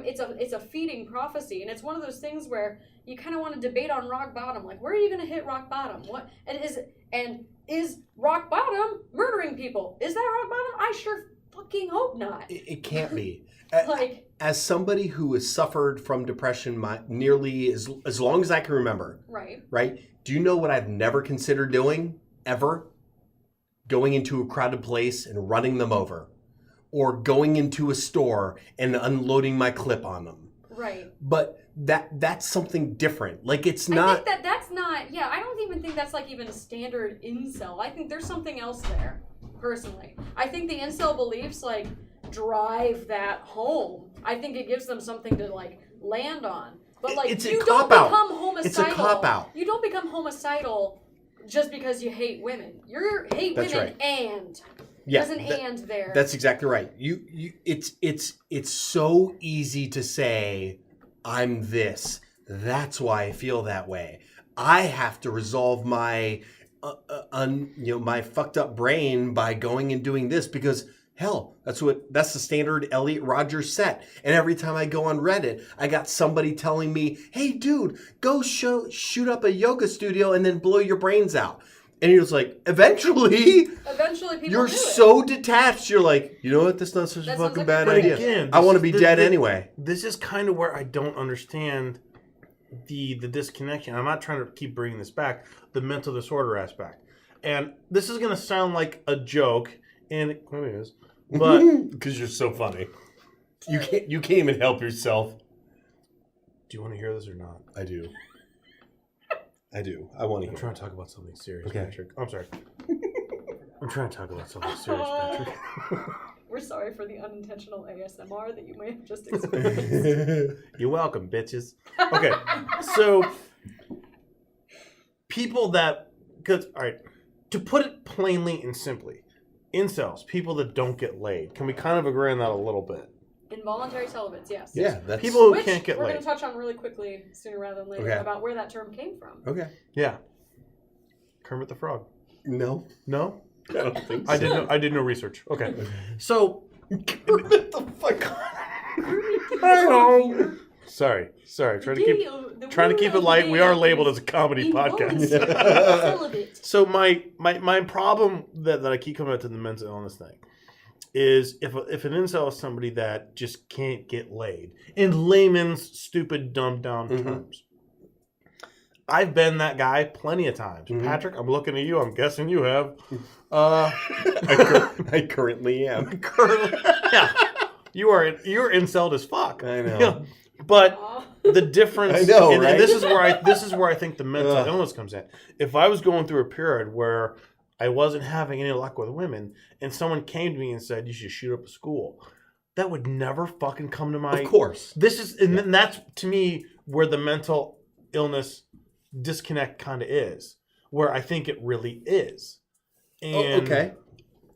it's a feeding prophecy, and it's one of those things where you kind of want to debate on rock bottom, like where are you going to hit rock bottom? What and is rock bottom murdering people? Is that rock bottom? I sure fucking hope not. It can't be. Like, as somebody who has suffered from depression nearly as long as I can remember, right? Do you know what I've never considered doing, ever? Going into a crowded place and running them over. Or going into a store and unloading my clip on them. Right. But that's something different. Like, it's not... I think that's not... Yeah, I don't even think that's like even a standard incel. I think there's something else there, personally. I think the incel beliefs, like, drive that home. I think it gives them something to like land on. But like, you don't become homicidal. It's a cop-out. You don't become homicidal just because you hate women. You hate That's women right. and Yeah, there's an and there. That's exactly right. It's so easy to say I'm this. That's why I feel that way. I have to resolve my my fucked up brain by going and doing this because hell, that's the standard Elliot Rodgers set. And every time I go on Reddit, I got somebody telling me, "Hey, dude, go shoot up a yoga studio and then blow your brains out." And he was like, eventually people you're do it. so detached. You're like, you know what? That's not such a fucking bad idea. Again, I want to be dead anyway. This is kind of where I don't understand the disconnection. I'm not trying to keep bringing this back. The mental disorder aspect. And this is going to sound like a joke, and it clearly is. But because you're so funny, you can't even help yourself. Do you want to hear this or not? I do. I want to I'm hear. trying to talk about something serious, Okay. Patrick. I'm sorry. I'm trying to talk about something serious, Patrick. We're sorry for the unintentional ASMR that you may have just experienced. You're welcome, bitches. Okay, so people that, all right, to put it plainly and simply, incels, people that don't get laid. Can we kind of agree on that a little bit? Involuntary celibates, yes. Yeah, that's People who Which can't get we're laid. going to touch on really quickly sooner rather than later Okay. about where that term came from. okay. Yeah. Helmet the Frog. No, No? I don't think so. I did no research. Okay. So What the fuck? sorry. Trying to keep it light. We are labeled as a comedy podcast. Celibate. So my problem that I keep coming back to the mental illness thing is if an incel is somebody that just can't get laid in layman's stupid dumbed down terms. I've been that guy plenty of times. Patrick, I'm looking at you. I'm guessing you have. I currently am. Yeah, you're incelled as fuck. I know. Yeah. But the difference, I know, and right? this is where I think the mental illness comes in. If I was going through a period where I wasn't having any luck with women, and someone came to me and said you should shoot up a school, that would never fucking come to my. Of course. And that's to me where the mental illness disconnect kind of is, where I think it really is. And, okay.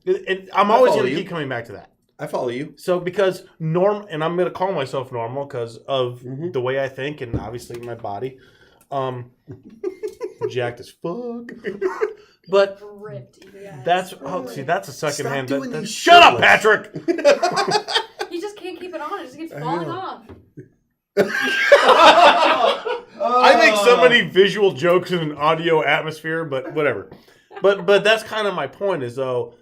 And I'm always going to you. keep coming back to that. I follow you. So because and I'm gonna call myself normal because of the way I think and obviously my body, jacked as fuck. But Ripped, yes. that's that's a second Stop hand. doing these Shut up, shitless. Patrick. He just can't keep it on. It just keeps falling off. I make so many visual jokes in an audio atmosphere, but whatever. But that's kind of my point. Is though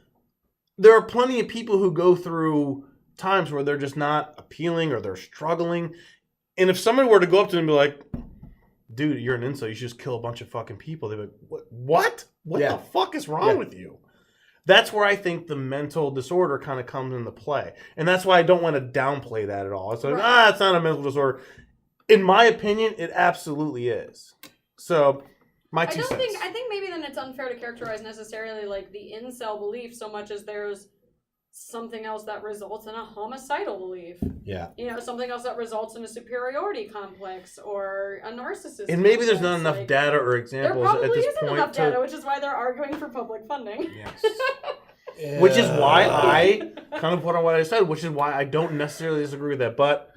there are plenty of people who go through times where they're just not appealing or they're struggling, and if somebody were to go up to them and be like, dude, you're an incel, you should just kill a bunch of fucking people. They'd be like, what? What the fuck is wrong with you? That's where I think the mental disorder kind of comes into play. And that's why I don't want to downplay that at all. It's like, it's not a mental disorder. In my opinion, it absolutely is. So, my two cents. I think maybe then it's unfair to characterize necessarily like the incel belief so much as there's something else that results in a homicidal belief. Yeah. You know, something else that results in a superiority complex or a narcissist. And maybe there's complex. not enough data or examples there probably at this isn't point. enough data, which is why they're arguing for public funding. Yes. Which is why I kind of put on what I said, which is why I don't necessarily disagree with that. But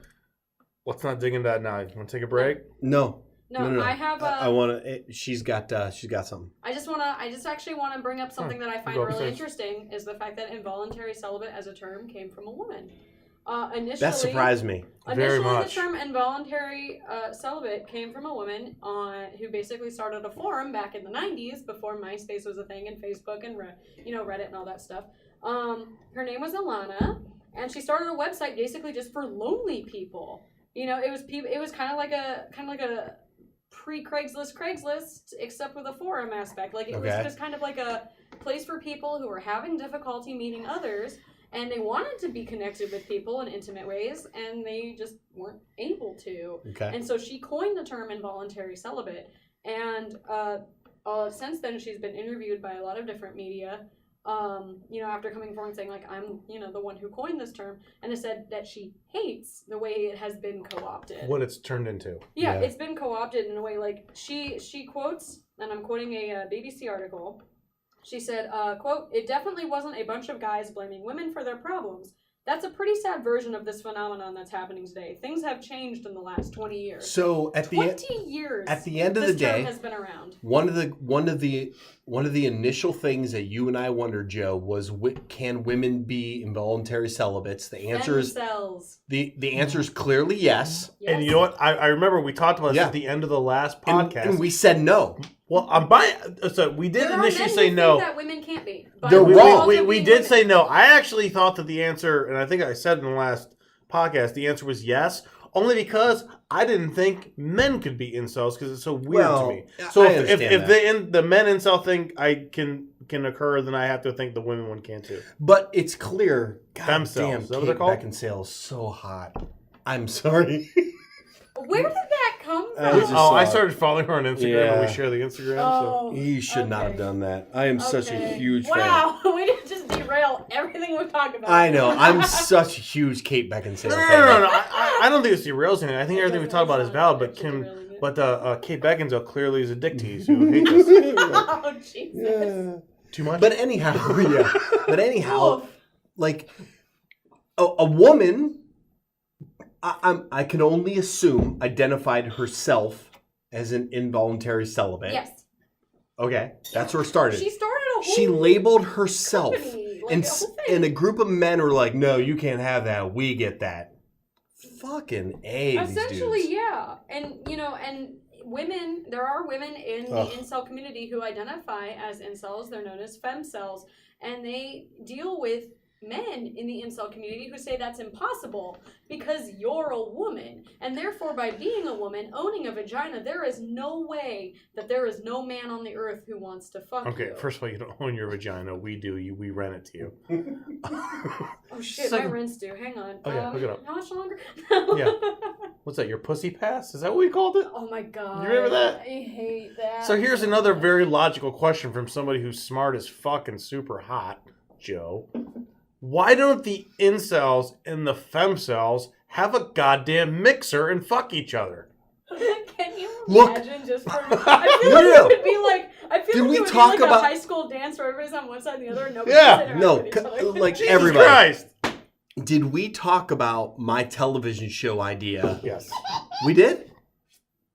let's not dig into that now. You want to take a break? No. No, I have. I want to. She's got something. I just actually want to bring up something that I find really interesting is the fact that involuntary celibate as a term came from a woman. Initially, That surprised me very much. The term involuntary celibate came from a woman who basically started a forum back in the 90s before MySpace was a thing and Facebook and Reddit and all that stuff. Her name was Alana, and she started a website basically just for lonely people. You know, it was kind of like a pre-Craigslist, except with a forum aspect. Like, it was just kind of like a place for people who were having difficulty meeting others, and they wanted to be connected with people in intimate ways, and they just weren't able to. Okay. And so she coined the term involuntary celibate, and since then she's been interviewed by a lot of different media, after coming forward and saying, like, I'm, the one who coined this term, and has said that she hates the way it has been co-opted. What it's turned into. Yeah, it's been co-opted in a way, like, she quotes, and I'm quoting a BBC article, she said, quote, "It definitely wasn't a bunch of guys blaming women for their problems. That's a pretty sad version of this phenomenon that's happening today. Things have changed in the last 20 years." So at the 20 years. At the end of the this day, term has been around. One of the initial things that you and I wondered, Joe, was can women be involuntary celibates? The answer is the answer is clearly yes. And you know what? I remember we talked about this at the end of the last podcast, and we said no. Well, so we did there initially are men say who no. think that women can't be. But They're we wrong. also We think did women- say no. I actually thought that the answer, and I think I said in the last podcast, the answer was yes, only because I didn't think men could be incels because it's so weird to me. So if the men incel thing can occur, then I have to think the women one can too. But it's clear. God Femcells. damn, Is that what they're called? Kate Beckinsale is so hot. I'm sorry. Where did that come from? I started following her on Instagram, and we share the Instagram. Oh, So. You should not have done that. I am such a huge fan. Wow, we didn't just derail everything we talked about. I know. I'm such a huge Kate Beckinsale No. fan. I don't think it's derails anything. I think everything we talk about is valid, but derailing Kate Beckinsale clearly is a dick tease who hates us. Oh, Jesus. Too much? But anyhow, like a woman, I can only assume identified herself as an involuntary celibate. Yes. Okay, that's where it started. She started a whole She labeled herself, company, and a whole thing. and a group of men were like, "No, you can't have that. We get that." Fucking A. Essentially, these dudes. yeah. And women, there are women in the incel community who identify as incels. They're known as femcels, and they deal with men in the incel community who say that's impossible because you're a woman, and therefore by being a woman owning a vagina, there is no way that there is no man on the earth who wants to fuck you. Okay, first of all, you don't own your vagina. We do. We rent it to you. Oh shit, my rent's due. Hang on. Oh yeah, look it up. How much longer? Yeah. What's that? Your pussy pass? Is that what we called it? Oh my god. You remember that? I hate that. So here's another very logical question from somebody who's smart as fuck and super hot, Joe. Why don't the incels and the femcels have a goddamn mixer and fuck each other? Can you Look. imagine just for I feel like it would be like Did we it would talk be like about- a high school dance where everybody's on one side and the other and nobody Yeah. can sit No, around with each other. like Jesus everybody. Christ. Did we talk about my television show idea? Yes. We did?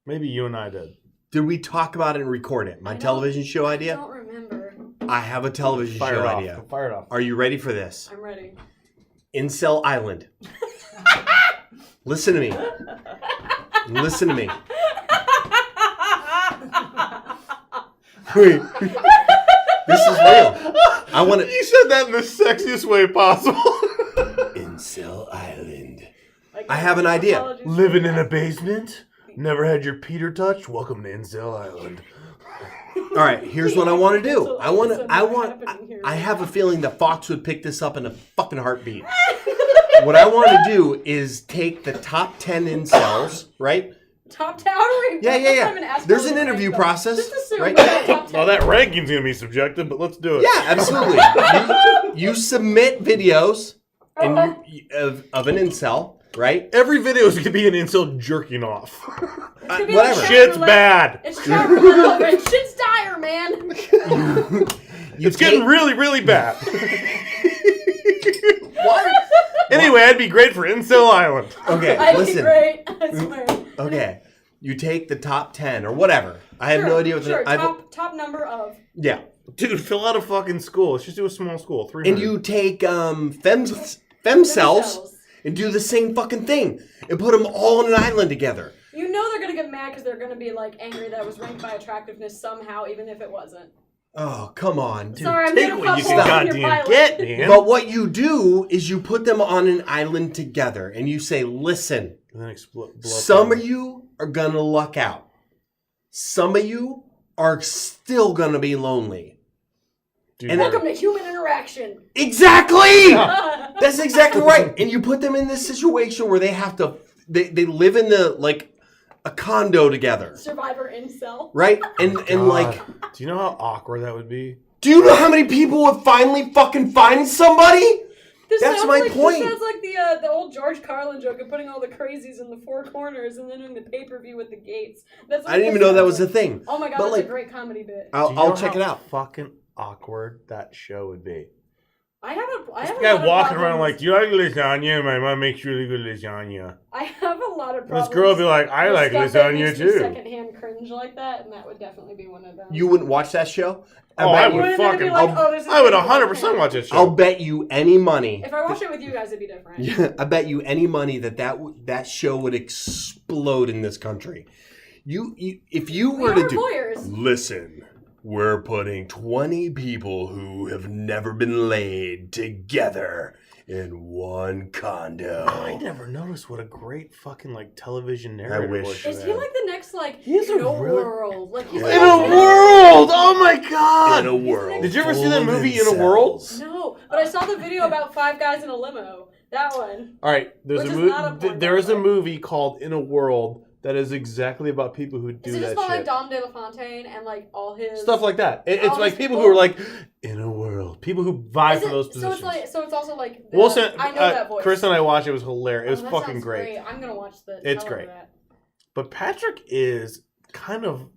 Maybe you and I did. Did we talk about it and record it? My I don't- television show I idea? don't remember. I have a television Fire show it off. idea. Fire it off. Are you ready for this? I'm ready. Incel Island. Listen to me. Listen to me. Wait. This is real. I want to. You said that in the sexiest way possible. Incel Island. Like, I have an idea. apologies for Living in a that. basement? Never had your Peter touch? Welcome to Incel Island. All right, here's what I want to do. So I want episode to. I not want. happening here I right have a now. feeling that Fox would pick this up in a fucking heartbeat. What I want to do is take the top 10 incels, right? Top tower. Yeah. There's an interview process, Just assume right? that top 10. Well, that ranking's going to be subjective, but let's do it. Yeah, absolutely. You submit videos and of an incel, right? Every video is going to be an incel jerking off. It's gonna be whatever. Like Shit's Chevrolet. bad. It's Chevrolet. Shit's dire, man. You It's getting take- really, really bad. What? Anyway, I'd be great for Incel Island. Okay, I'd be listen. great. I swear. Okay, you take the top 10 or whatever. I have Sure, no idea what sure. the. Top number of. Yeah, Dude, fill out a fucking school. Let's just do a small school. 300. and you take femcells and do the same fucking thing and put them all on an island together. You know they're gonna get mad because they're gonna be like angry that it was ranked by attractiveness somehow, even if it wasn't. Oh, come on, dude. Sorry, I'm Take gonna what you pop can holes in your goddamn pilot. get, man. But what you do is you put them on an island together and you say, listen, And then blow up some the- of you are going to luck out. Some of you are still going to be lonely. Dude, and Welcome to human interaction. Exactly! That's exactly right. And you put them in this situation where they have to, they live in a condo together, Survivor incel. right? And God. like, Do you know how awkward that would be? do you know how many people would finally fucking find somebody? This That's sounds my like, point. This sounds like the old George Carlin joke of putting all the crazies in the four corners and then doing the pay-per-view with the gates. That's what I didn't even this know that sounds was a like. thing. Oh my god, But, that's like, a great comedy bit. Do you know I'll check it how out. fucking awkward that show would be. I have a This lot guy of walking around problems. like, do you like lasagna? My mom makes really good lasagna. I have a lot of And problems. this girl would be like, I with like stuff that lasagna makes me too. secondhand cringe like that, and that would definitely be one of them. You wouldn't watch that show? Oh, bet I you- would Wouldn't it be fucking, like, oh, this is I would really 100% cool? watch this show. I'll bet you any money. If I watched it with you guys, it'd be different. I bet you any money that show would explode in this country. You if you We were are to do lawyers. listen, we're putting 20 people who have never been laid together in one condo. I never noticed what a great fucking like television narrator wish. was. Is he like the next like He's in a a really- world? Like he's In In like, a world! Oh my god! In a world. Did you ever see full that of movie, In a World? incels. No, but I saw the video about 5 guys in a limo. That one. All right, there's Which a is not a movie. porn, There is a by the way. movie called In a World that is exactly about people who do Is it that just about like shit. Dom De La Fontaine and like all his Stuff like that. It's all like these people people- who are like in a world. People who vie Is for it- those so positions. it's like so it's also like the, Wilson, I know that voice. Chris and I watched it. It was hilarious. It was that fucking sounds great. I'm gonna watch the. It's hell out of great. that. But Patrick is kind of,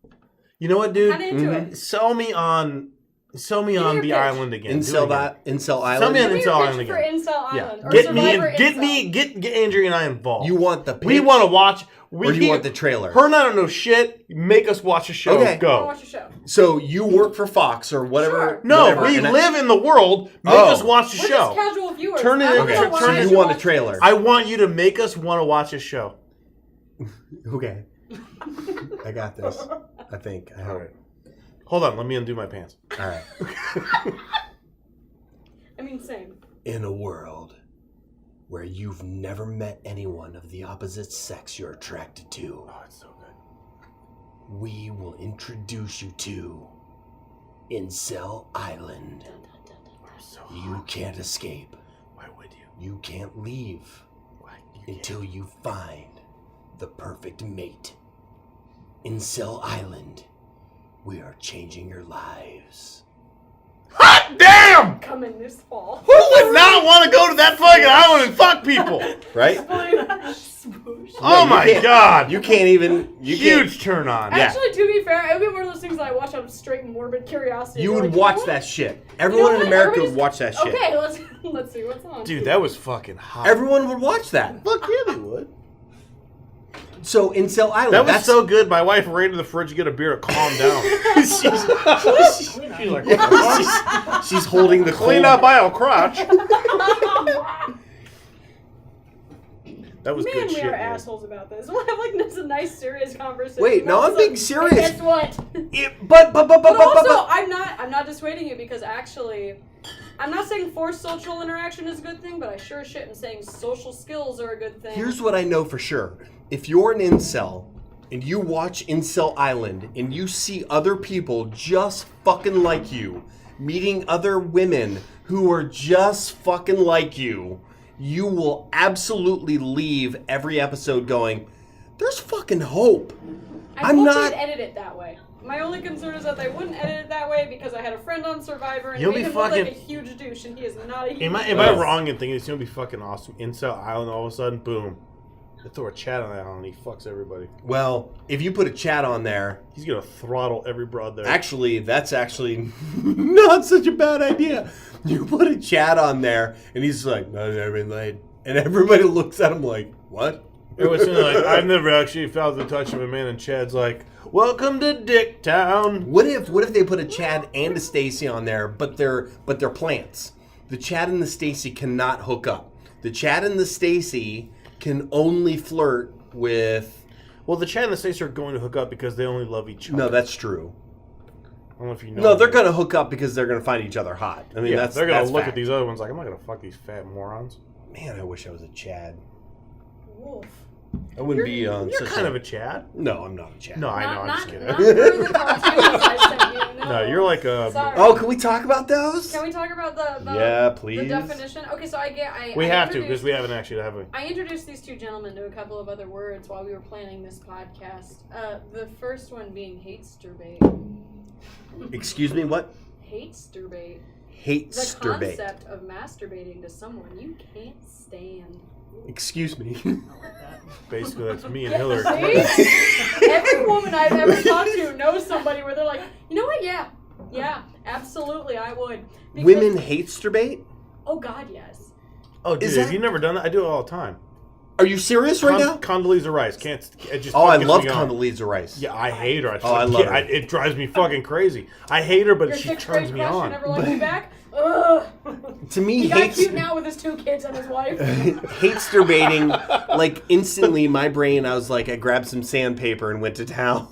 you know what, dude? Kinda into it. Sell me on me the your pitch. island again. Do it Incel again. that Incel Sell Island. me on Give me Incel your Island pitch for again. Incel Yeah, Island. Or get me Survivor and get Incel. me get Andrea and I involved. You want the pitch? We want to watch. or do you want the trailer? Her and I don't know shit. Make us watch a show. Okay. I wanna Go. watch a show. So you work for Fox or whatever? Sure. No, whatever, we and I- live in the world. Make Oh. us watch the We're show. just casual viewers. Turn it I don't into- know why turn I it- should you want a watch trailer. this. I want you to make us want to watch a show. Okay. I got this. I think. I All hope. right. Hold on. Let me undo my pants. All right. I mean, same. In a world where you've never met anyone of the opposite sex you're attracted to, Oh, it's so good. we will introduce you to Incel Island. I'm so You can't escape. Why would you? You can't leave Why? You can't. until you find the perfect mate. Incel Island. We are changing your lives. Hot damn! Coming this fall. Who would not want to go to that fucking island and fuck people? Right? Swoosh. Oh you my can't- god! You can't even. You can't. Huge turn on. Yeah. Actually, to be fair, it would be one of those things that I watch out of straight morbid curiosity. You You're would like, watch what? that shit. Everyone in what? America Everybody's- would watch that shit. Okay, let's see what's on. Dude, that was fucking hot. Everyone would watch that. Fuck yeah, they would. So Incel Island. That was that's so good. My wife ran to the fridge to get a beer to calm down. She's like, what the fuck? she's holding the Clean cold- up aisle crotch. That was Man, good we shit. are man. assholes about this. We'll have like this a nice serious conversation. Wait, no, All of I'm a being sudden- serious. And guess what? But Also, I'm not dissuading you because actually, I'm not saying forced social interaction is a good thing, but I sure as shit am saying social skills are a good thing. here's what I know for sure. If you're an incel and you watch Incel Island and you see other people just fucking like you, meeting other women who are just fucking like you, you will absolutely leave every episode going, there's fucking hope. I I'm hope not- they'd edit it that way. My only concern is that they wouldn't edit it that way because I had a friend on Survivor and You'll made be him look like a fucking- huge douche, and he is not a huge Am douche. I wrong in thinking it's gonna be fucking awesome? Incel Island, all of a sudden, boom. They throw a chat on that island and he fucks everybody. Well, if you put a chat on there, He's gonna throttle every broad there. actually, that's actually not such a bad idea. You put a chat on there, and he's like, "I've never been laid," and everybody looks at him like, "What?" It was something like, I've never actually felt the touch of a man, and Chad's like, welcome to Dick Town. What if they put a Chad and a Stacy on there, but they're plants? The Chad and the Stacy cannot hook up. The Chad and the Stacy can only flirt with. Well, the Chad and the Stacey are going to hook up because they only love each other. No, that's true. I don't know if you know. No, they're that. gonna hook up because they're gonna find each other hot. I mean, Yeah, that's they're gonna that's look fact. at these other ones like, I'm not gonna fuck these fat morons. Man, I wish I was a Chad. Wolf. I wouldn't be on. You're such kind a- of a Chad. No, I'm not a Chad. No, I know. I'm not, just kidding. Not through the cartoons I sent you. No, you're like a. Sorry. Oh, can we talk about those? Can we talk about the Yeah, the please. definition? Okay, so We I have to introduced- because we haven't actually have it. I introduced these two gentlemen to a couple of other words while we were planning this podcast. The first one being hatesterbait. Excuse me, what? Hatesterbait. Hate The sturbate. concept of masturbating to someone you can't stand. Excuse me. Basically, that's me and Yeah, Hillary. see? Every woman I've ever talked to knows somebody where they're like, you know what? Yeah, absolutely, I would. Because- Women hate sturbate? Oh God, yes. Oh, dude, Is have that- you never done that? I do it all the time. Are you serious right now? Condoleezza Rice can't. It just Oh, I fucking love gets me on. Condoleezza Rice. Yeah, I hate her. Oh, I love her. It drives me fucking crazy. I hate her, but Your she sixth grade turns me crush who on. never liked me back. Ugh. To me, He got hate cute now with his 2 kids and his wife. sturbating, like instantly, my brain, I was like, I grabbed some sandpaper and went to town.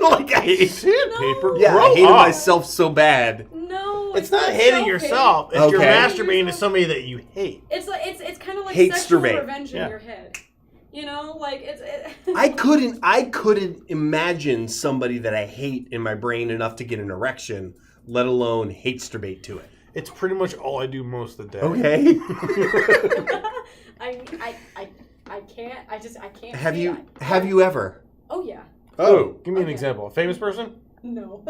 Like I hate. Sandpaper. Yeah, Grow I hated up. myself so bad. No, It's not hating self-hate. yourself. It's you're Okay. masturbating to somebody that you hate. It's like it's kind of like Hate sexual masturbate. revenge Yeah. in your head. You know, like it's. I couldn't imagine somebody that I hate in my brain enough to get an erection, let alone hate sturbate to it. It's pretty much all I do most of the day. Okay. I can't. I can't. have see you that. have you ever? Oh yeah. Oh, give me an Okay. example. A famous person? No.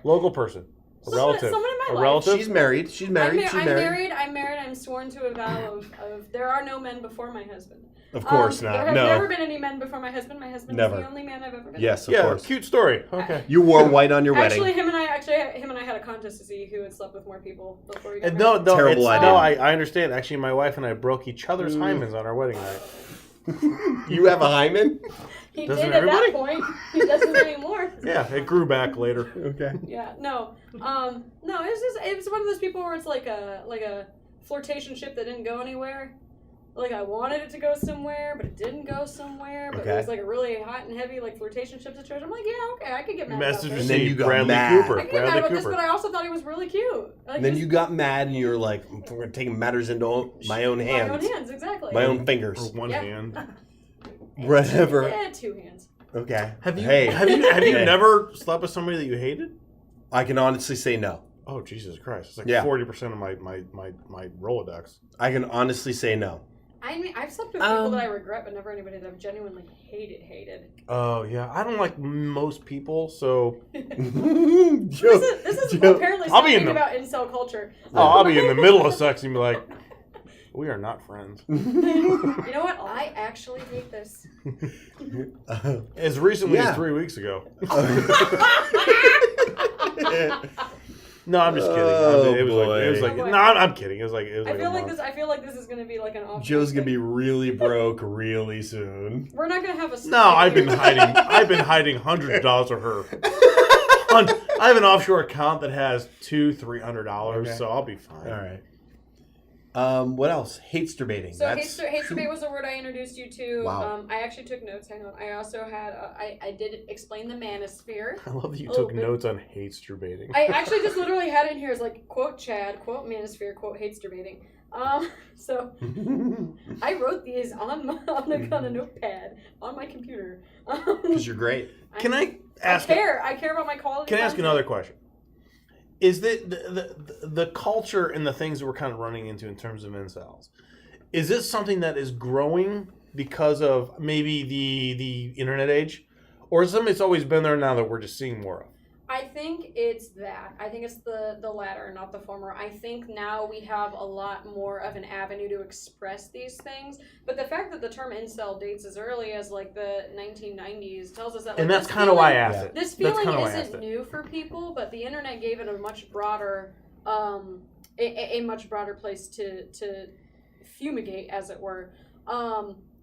Local person? A Someone- relative? someone in my a life. relative? She's married. She's married. She's I'm married. married. I'm sworn to a vow of there are no men before my husband. Of course There not. have No. never been any men before my husband. My husband Never. is the only man I've ever been. Yes, of Yeah, course. cute story. Okay. You wore white on your Actually, wedding. him and I had a contest to see who had slept with more people before we got No, married. no, Terrible it's, idea. no. I understand. Actually, my wife and I broke each other's hymens on our wedding night. You have a hymen? He Doesn't did at that everybody? point. He doesn't anymore. Yeah, it grew back later. Okay. Yeah, no, it was one of those people where it's like a flirtationship that didn't go anywhere. Like I wanted it to go somewhere, but it didn't go somewhere. But Okay. it was like a really hot and heavy like flirtationship situation. I'm like, yeah, okay, I could get mad Message about this. And then you got Bradley mad. Cooper. I could get mad Bradley about this, Cooper. but I also thought he was really cute. Like, And then just you got mad and you were like, we're taking matters into my own my hands. own hands, exactly. My own Or fingers. one Yeah. hand. Whatever. Yeah, 2 hands. Okay. Have you Hey. have you Hey. never slept with somebody that you hated? I can honestly say no. Oh Jesus Christ! It's like Yeah. 40% of my Rolodex. I can honestly say no. I mean, I've slept with people that I regret, but never anybody that I've genuinely hated. Oh, yeah. I don't like most people, so... This is apparently I'll be in something the- about incel culture. Oh, I'll be in the middle of sex and be like, we are not friends. You know what? I actually hate this. As recently Yeah. as 3 weeks ago. No, I'm just kidding. Oh, it was like boy. no, I'm kidding. It was like I feel like this is gonna be like an option. Joe's gonna be really broke really soon. We're not gonna have a. No, I've been hiding $100 of her. I have an offshore account that has $200-$300, Okay. so I'll be fine. All right. What else? Hatester-baiting. So hatester was the word I introduced you to. Wow. I actually took notes. Hang on. I also had. I did explain the manosphere. I love that you A took little bit. notes on hatester-baiting. I actually just literally had it in here as like quote Chad, quote manosphere, quote hatester-baiting. So I wrote these on a notepad on my computer. Because you're great. Can I ask? I care about my quality. Can I ask content. another question? Is the culture and the things that we're kind of running into in terms of incels, is this something that is growing because of maybe the internet age, or is it something that's always been there now that we're just seeing more of? I think it's that. I think it's the latter, not the former. I think now we have a lot more of an avenue to express these things. But the fact that the term incel dates as early as like the 1990s tells us that. Like, And that's this kind of why I feeling- asked it. This That's feeling kinda why I asked isn't it. new for people, but the internet gave it a much broader, a much broader place to fumigate, as it were.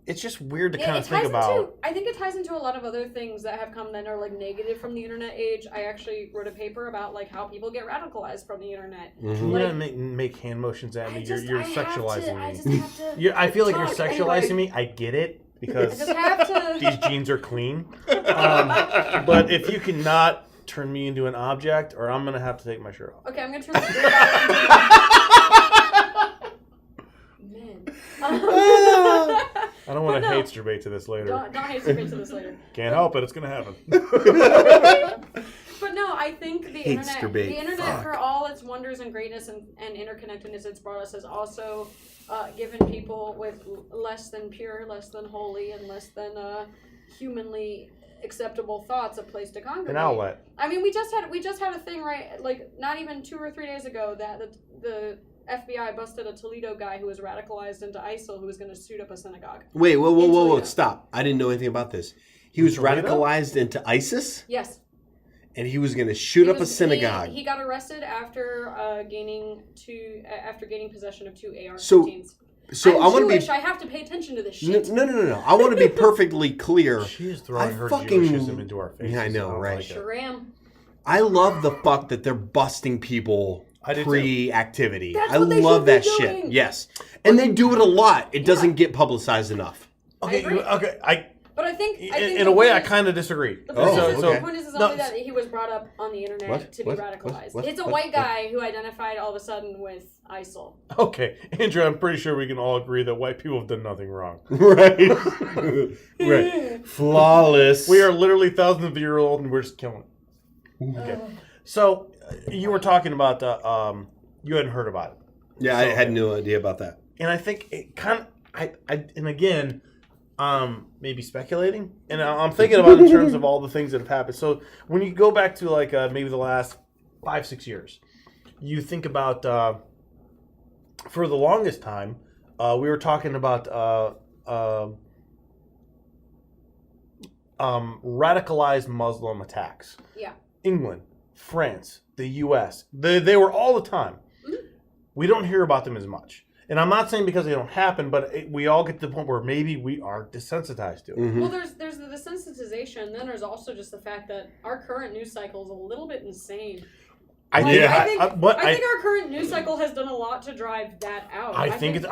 It's just weird to Yeah, kind it of think ties about. into, I think it ties into a lot of other things that have come that are like negative from the internet age. I actually wrote a paper about like how people get radicalized from the internet. Can Mhm. you Like- not make hand motions at me? I just- You're I have sexualizing to, I me. just have to. I feel like you're talk sexualizing anyway. me. I get it I because just have to. these jeans are clean. But if you cannot turn me into an object, or I'm gonna have to take my shirt off. Okay, I'm gonna turn this Man. I don't want to But no. hate debate to this later. Don't hate me to this later. Can't help it. It's gonna happen. But no, I think the Hatester internet, bait. the internet, Fuck. for all its wonders and greatness and interconnectedness it's brought us, has also given people with less than pure, less than holy, and less than humanly acceptable thoughts a place to congregate. An outlet. I mean, we just had a thing, right? Like not even 2 or 3 days ago that the FBI busted a Toledo guy who was radicalized into ISIL who was going to shoot up a synagogue. Wait, whoa, Toledo. stop. I didn't know anything about this. He was Toledo? radicalized into ISIS, Yes. and he was going to shoot He up a was- synagogue. He got arrested after gaining possession of 2 AR-15s. So I'm I want to Jewish. be I have to pay attention to this no, shit. no. I want to be perfectly clear. She is throwing I her fucking- Jewishism into our faces. Yeah, I know, don't right. like it. Sure am. I love the fuck that they're busting people I do too. pre-activity. That's I what they love should be that doing. shit. Yes, and they do it a lot. It doesn't get publicized enough. Okay, agree. okay. But I think In the a way, point I is- kind of disagree. The point, Oh, is, okay. the point is No, only that he was brought up on the internet What? to be What? radicalized. What? It's a What? white What? guy who identified all of a sudden with ISIL. Okay, Andrew, I'm pretty sure we can all agree that white people have done nothing wrong. Right, right. Flawless. We are literally thousands of years old, and we're just killing it. Okay. So you were talking about you hadn't heard about it, Yeah, I had no idea about that. and I think it kind of and again, maybe speculating, and I'm thinking about in terms of all the things that have happened. So when you go back to like maybe the last 5-6 years, you think about for the longest time we were talking about radicalized Muslim attacks. Yeah. England, France, the U.S. They were all the time. Mm-hmm. We don't hear about them as much. And I'm not saying because they don't happen, but we all get to the point where maybe we are desensitized to it. Mhm. Well, there's the desensitization, and then there's also just the fact that our current news cycle is a little bit insane. I Like, think, I think, but I think our current news cycle has done a lot to drive that out. I think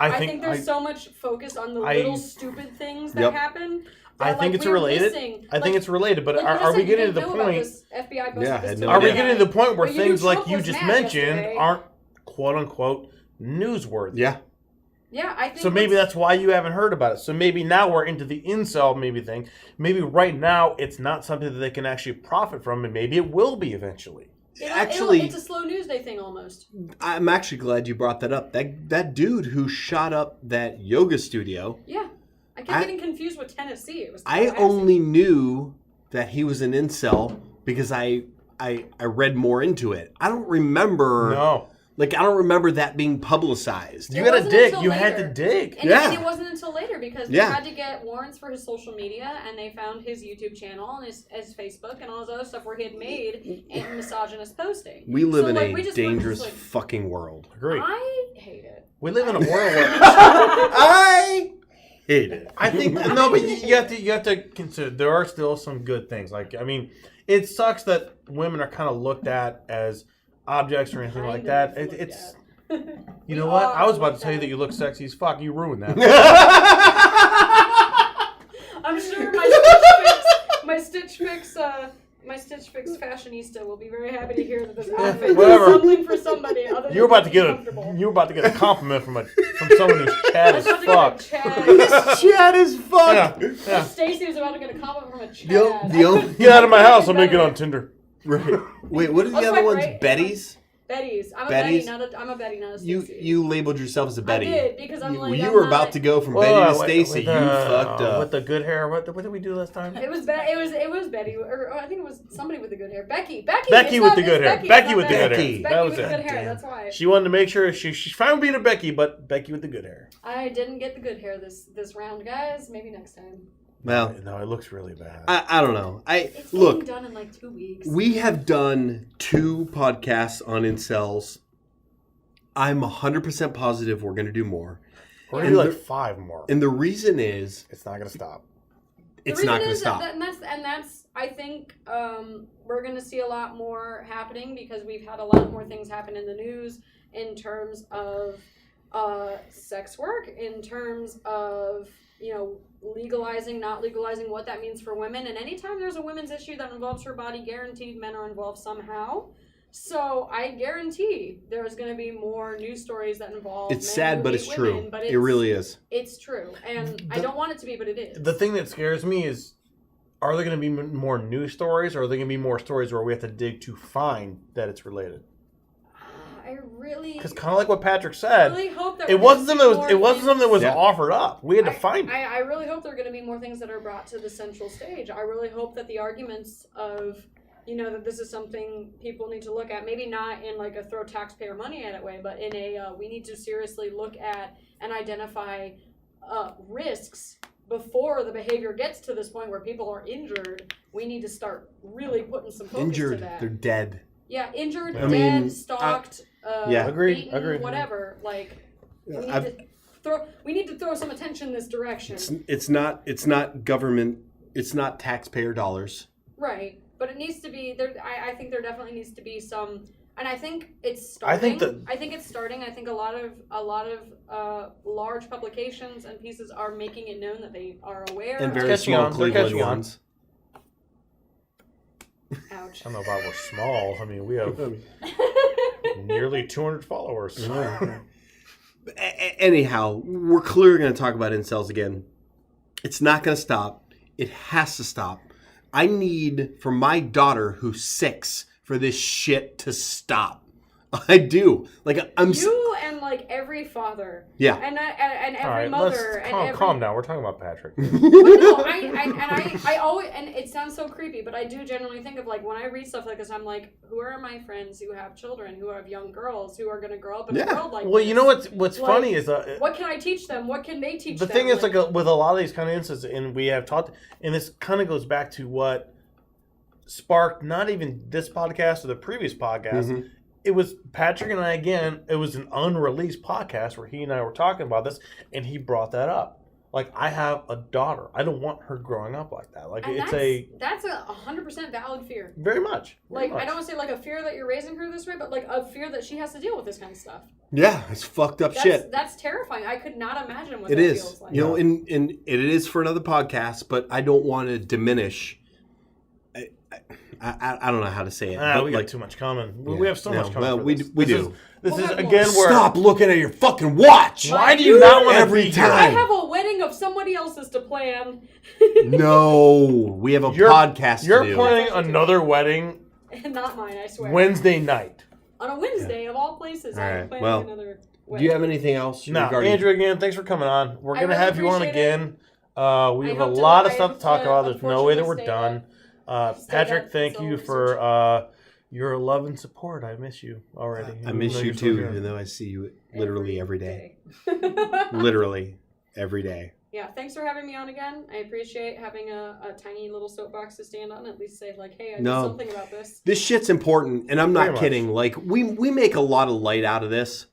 there's so much focus on the I- little stupid things that Yep. happen. I that, think like, it's we're related. missing. I think it's related, but like, are we getting to the point? FBI busted Yeah, I this had no Are we idea. getting to the point where But you knew things like Trump you was just mad mentioned yesterday. aren't quote unquote newsworthy? Yeah. Yeah, I think So maybe that's why you haven't heard about it. So maybe now we're into the incel maybe thing. Maybe right now it's not something that they can actually profit from, and maybe it will be eventually. It's a slow news day thing almost. I'm actually glad you brought that up. That dude who shot up that yoga studio. Yeah. I kept getting confused with Tennessee. It was I only knew that he was an incel because I read more into it. I don't remember. No. Like, I don't remember that being publicized. You had to dig. You had to dig. And Yeah. it wasn't until later because they had to get warrants for his social media, and they found his YouTube channel and his Facebook and all his other stuff where he had made misogynist posting. We live in like, a dangerous fucking world. Agree. I hate it. We live in a world where I hate it. I think no, but you have to consider there are still some good things. Like, I mean, it sucks that women are kind of looked at as objects or anything like that. It's you know what? I was about to tell you that you look sexy as fuck. You ruined that. I'm sure my Stitch Fix fashionista will be very happy to hear that this outfit Whatever. is something for somebody other than You were about to get a compliment from someone who's Chad as fuck. Chad as fuck. Yeah. Stacy was about to get a compliment from a Chad. Get out of my house. I'm making it on Tinder. Right. Wait, what are the other ones? Betty's? Betty's. I'm Betty's? a Betty, not a Stacy. You labeled yourself as a Betty. I did because I'm you were about to go from Betty to Stacy. You fucked up. With the good hair. What did we do last time? It was Betty, or I think it was somebody with the good hair. Becky with the good hair. Becky with the good hair. Becky That was with the it. good hair. That's why. She wanted to make sure she's fine with being a Becky, but Becky with the good hair. I didn't get the good hair this round, guys. Maybe next time. Well, no, it looks really bad. I don't know. It's look. getting done in like 2 weeks. We have done 2 podcasts on incels. I'm 100% positive we're going to do more. We're going to do like 5 more. And the reason is... It's not going to stop. It's not going to stop. That's I think we're going to see a lot more happening because we've had a lot more things happen in the news in terms of sex work, in terms of, legalizing, not legalizing, what that means for women. And anytime there's a women's issue that involves her body, guaranteed men are involved somehow. So I guarantee there's going to be more news stories that involve It's men sad, who but hate it's women, true. but It really is. It's true. And I don't want it to be, but it is. The thing that scares me is, are there going to be more news stories, or are there going to be more stories where we have to dig to find that it's related? I really... Because kind of like what Patrick said, really hope that it wasn't something that was offered up. We had to find it. I really hope there are going to be more things that are brought to the central stage. I really hope that the arguments of... that this is something people need to look at. Maybe not in like a throw taxpayer money at it way, but in a we need to seriously look at and identify risks before the behavior gets to this point where people are injured. We need to start really putting some focus to that. They're dead. Yeah, injured, I dead, mean, stalked, Agreed. beaten, whatever. Like we need to throw some attention this direction. It's not government. It's not taxpayer dollars. Right. But it needs to be there. I think there definitely needs to be some, and I think it's starting. I think it's starting. I think a lot of large publications and pieces are making it known that they are aware. And very small Cleveland ones. Ouch. I don't know about we're small. I mean, we have nearly 200 followers. Anyhow, we're clearly going to talk about incels again. It's not going to stop. It has to stop. I need, for my daughter, who's 6, for this shit to stop. I do. Like, you and like every father. Yeah. And every mother. Calm down. We're talking about Patrick. But no, I always, and it sounds so creepy, but I do generally think of like when I read stuff like this, I'm like, who are my friends who have children, who have young girls, who are going to grow up in a world like this? Well, you know what's like, funny is what can I teach them? What can they teach them? The thing is, like with a lot of these kind of instances, and we have talked, and this kind of goes back to what sparked not even this podcast or the previous podcast. Mm-hmm. It was Patrick and I again. It was an unreleased podcast where he and I were talking about this, and he brought that up. Like, I have a daughter. I don't want her growing up like that. Like, and that's a 100% valid fear. Very much. I don't want to say like a fear that you're raising her this way, but like a fear that she has to deal with this kind of stuff. Yeah, it's fucked up shit. That's terrifying. I could not imagine what it that is. Feels like. And it is for another podcast, but I don't want to diminish. I don't know how to say it. We got too much coming. We have so much coming. Well, we do. This is again where stop looking at your fucking watch. Why do you not want every time? I have a wedding of somebody else's to plan. No, we have a podcast. You're planning another wedding Not mine, I swear. Wednesday night. On a Wednesday, of all places, All I'm right, planning well, another Do you have anything else No, regarding... Andrew, again, thanks for coming on. We're I going to really have you on appreciate it. again. We have a hope to- lot of I stuff hope to talk to about. There's no way that we're unfortunately done. stay Patrick, up thank until you for your love and support. I miss you already. I Even miss though you you're still too, here. even though I see you literally every day. day. Literally every day. Yeah, thanks for having me on again. I appreciate having a tiny little soapbox to stand on. At least say like, hey, I did something about this. This shit's important, and I'm Very not much. kidding. Like we make a lot of light out of this.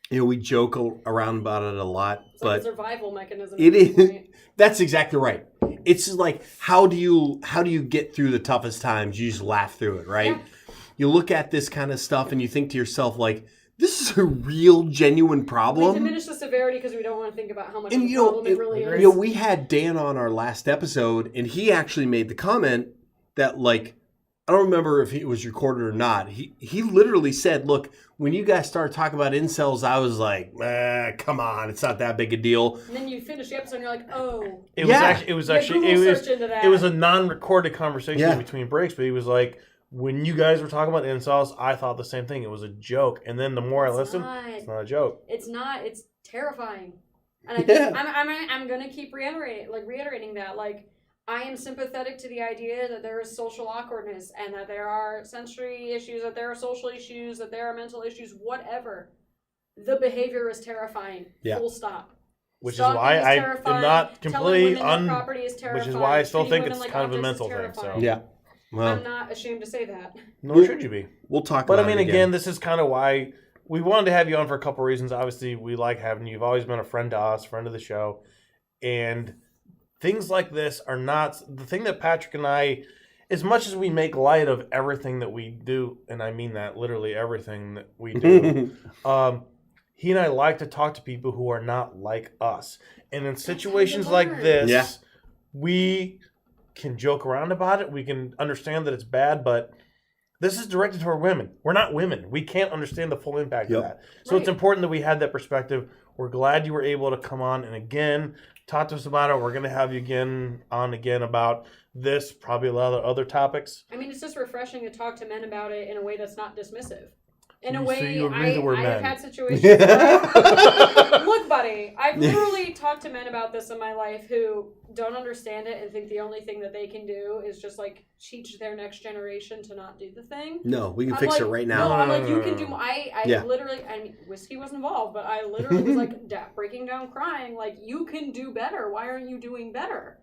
You know, we joke around about it a lot, It's like but a survival mechanism. it at this is. point. That's exactly right. It's just like how do you get through the toughest times? You just laugh through it, right? Yeah. You look at this kind of stuff and you think to yourself like, this is a real, genuine We problem. diminish the severity because we don't want to think about how much And of a you know, problem it really is. you know, we had Dan on our last episode, and he actually made the comment that, like, I don't remember if it was recorded or not. He literally said, "Look, when you guys started talking about incels, I was like, come on, it's not that big a deal." And then you finish the episode and you're like, oh. It Yeah. was Yeah, actually Google it was search into that. it was a non-recorded conversation Yeah. between breaks, but he was like, when you guys were talking about incels, I thought the same thing. It was a joke, and then the more I listened, it's not a joke. It's not. It's terrifying. And I Yeah. think I'm gonna keep reiterating that. Like, I am sympathetic to the idea that there is social awkwardness and that there are sensory issues, that there are social issues, that there are mental issues, whatever. The behavior is terrifying. Yeah. Full stop. Which is Stalking why I am terrifying. not Telling completely women that property is terrifying. which is why I still Treating think women it's like kind of a objects is mental thing. So terrifying. Yeah. Well, I'm not ashamed to say that. nor should you be. we'll talk But about I mean, it again, this is kind of why we wanted to have you on for a couple reasons. Obviously, we like having you. You've always been a friend to us, friend of the show. And things like this are not the thing that Patrick and I, as much as we make light of everything that we do, and I mean that literally everything that we do, he and I like to talk to people who are not like us. And in situations like this, Yeah. we can joke around about it. We can understand that it's bad, but this is directed toward women. We're not women. We can't understand the full impact Yep. of that. So it's Right. important that we had that perspective. We're glad you were able to come on and again talk to us about it. We're going to have you again about this, probably a lot of other topics. I mean, it's just refreshing to talk to men about it in a way that's not dismissive. In a So way, you agree that we're I men? have had situations where look, buddy, I've literally talked to men about this in my life who don't understand it and think the only thing that they can do is just like teach their next generation to not do the thing. No, we can I'm fix like, it right No, now. I'm like, you can do. I Yeah. literally, I mean, whiskey was involved, but I literally was like breaking down, crying, like, you can do better. Why aren't you doing better?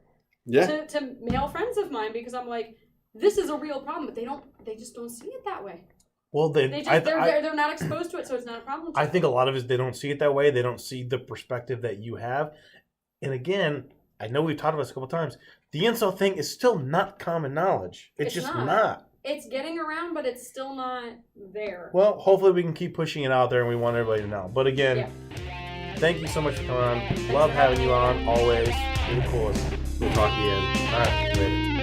Yeah. To male friends of mine, because I'm like, this is a real problem, but they just don't see it that way. Well, They're not exposed to it, so it's not a problem. To I them. think a lot of it is they don't see it that way. They don't see the perspective that you have. And again, I know we've talked about this a couple times. The incel thing is still not common knowledge. It's just not. It's getting around, but it's still not there. Well, hopefully we can keep pushing it out there, and we want everybody to know. But again, Yeah. thank you so much for coming on. Love having you on always. You're the coolest. We'll talk again. All right, later.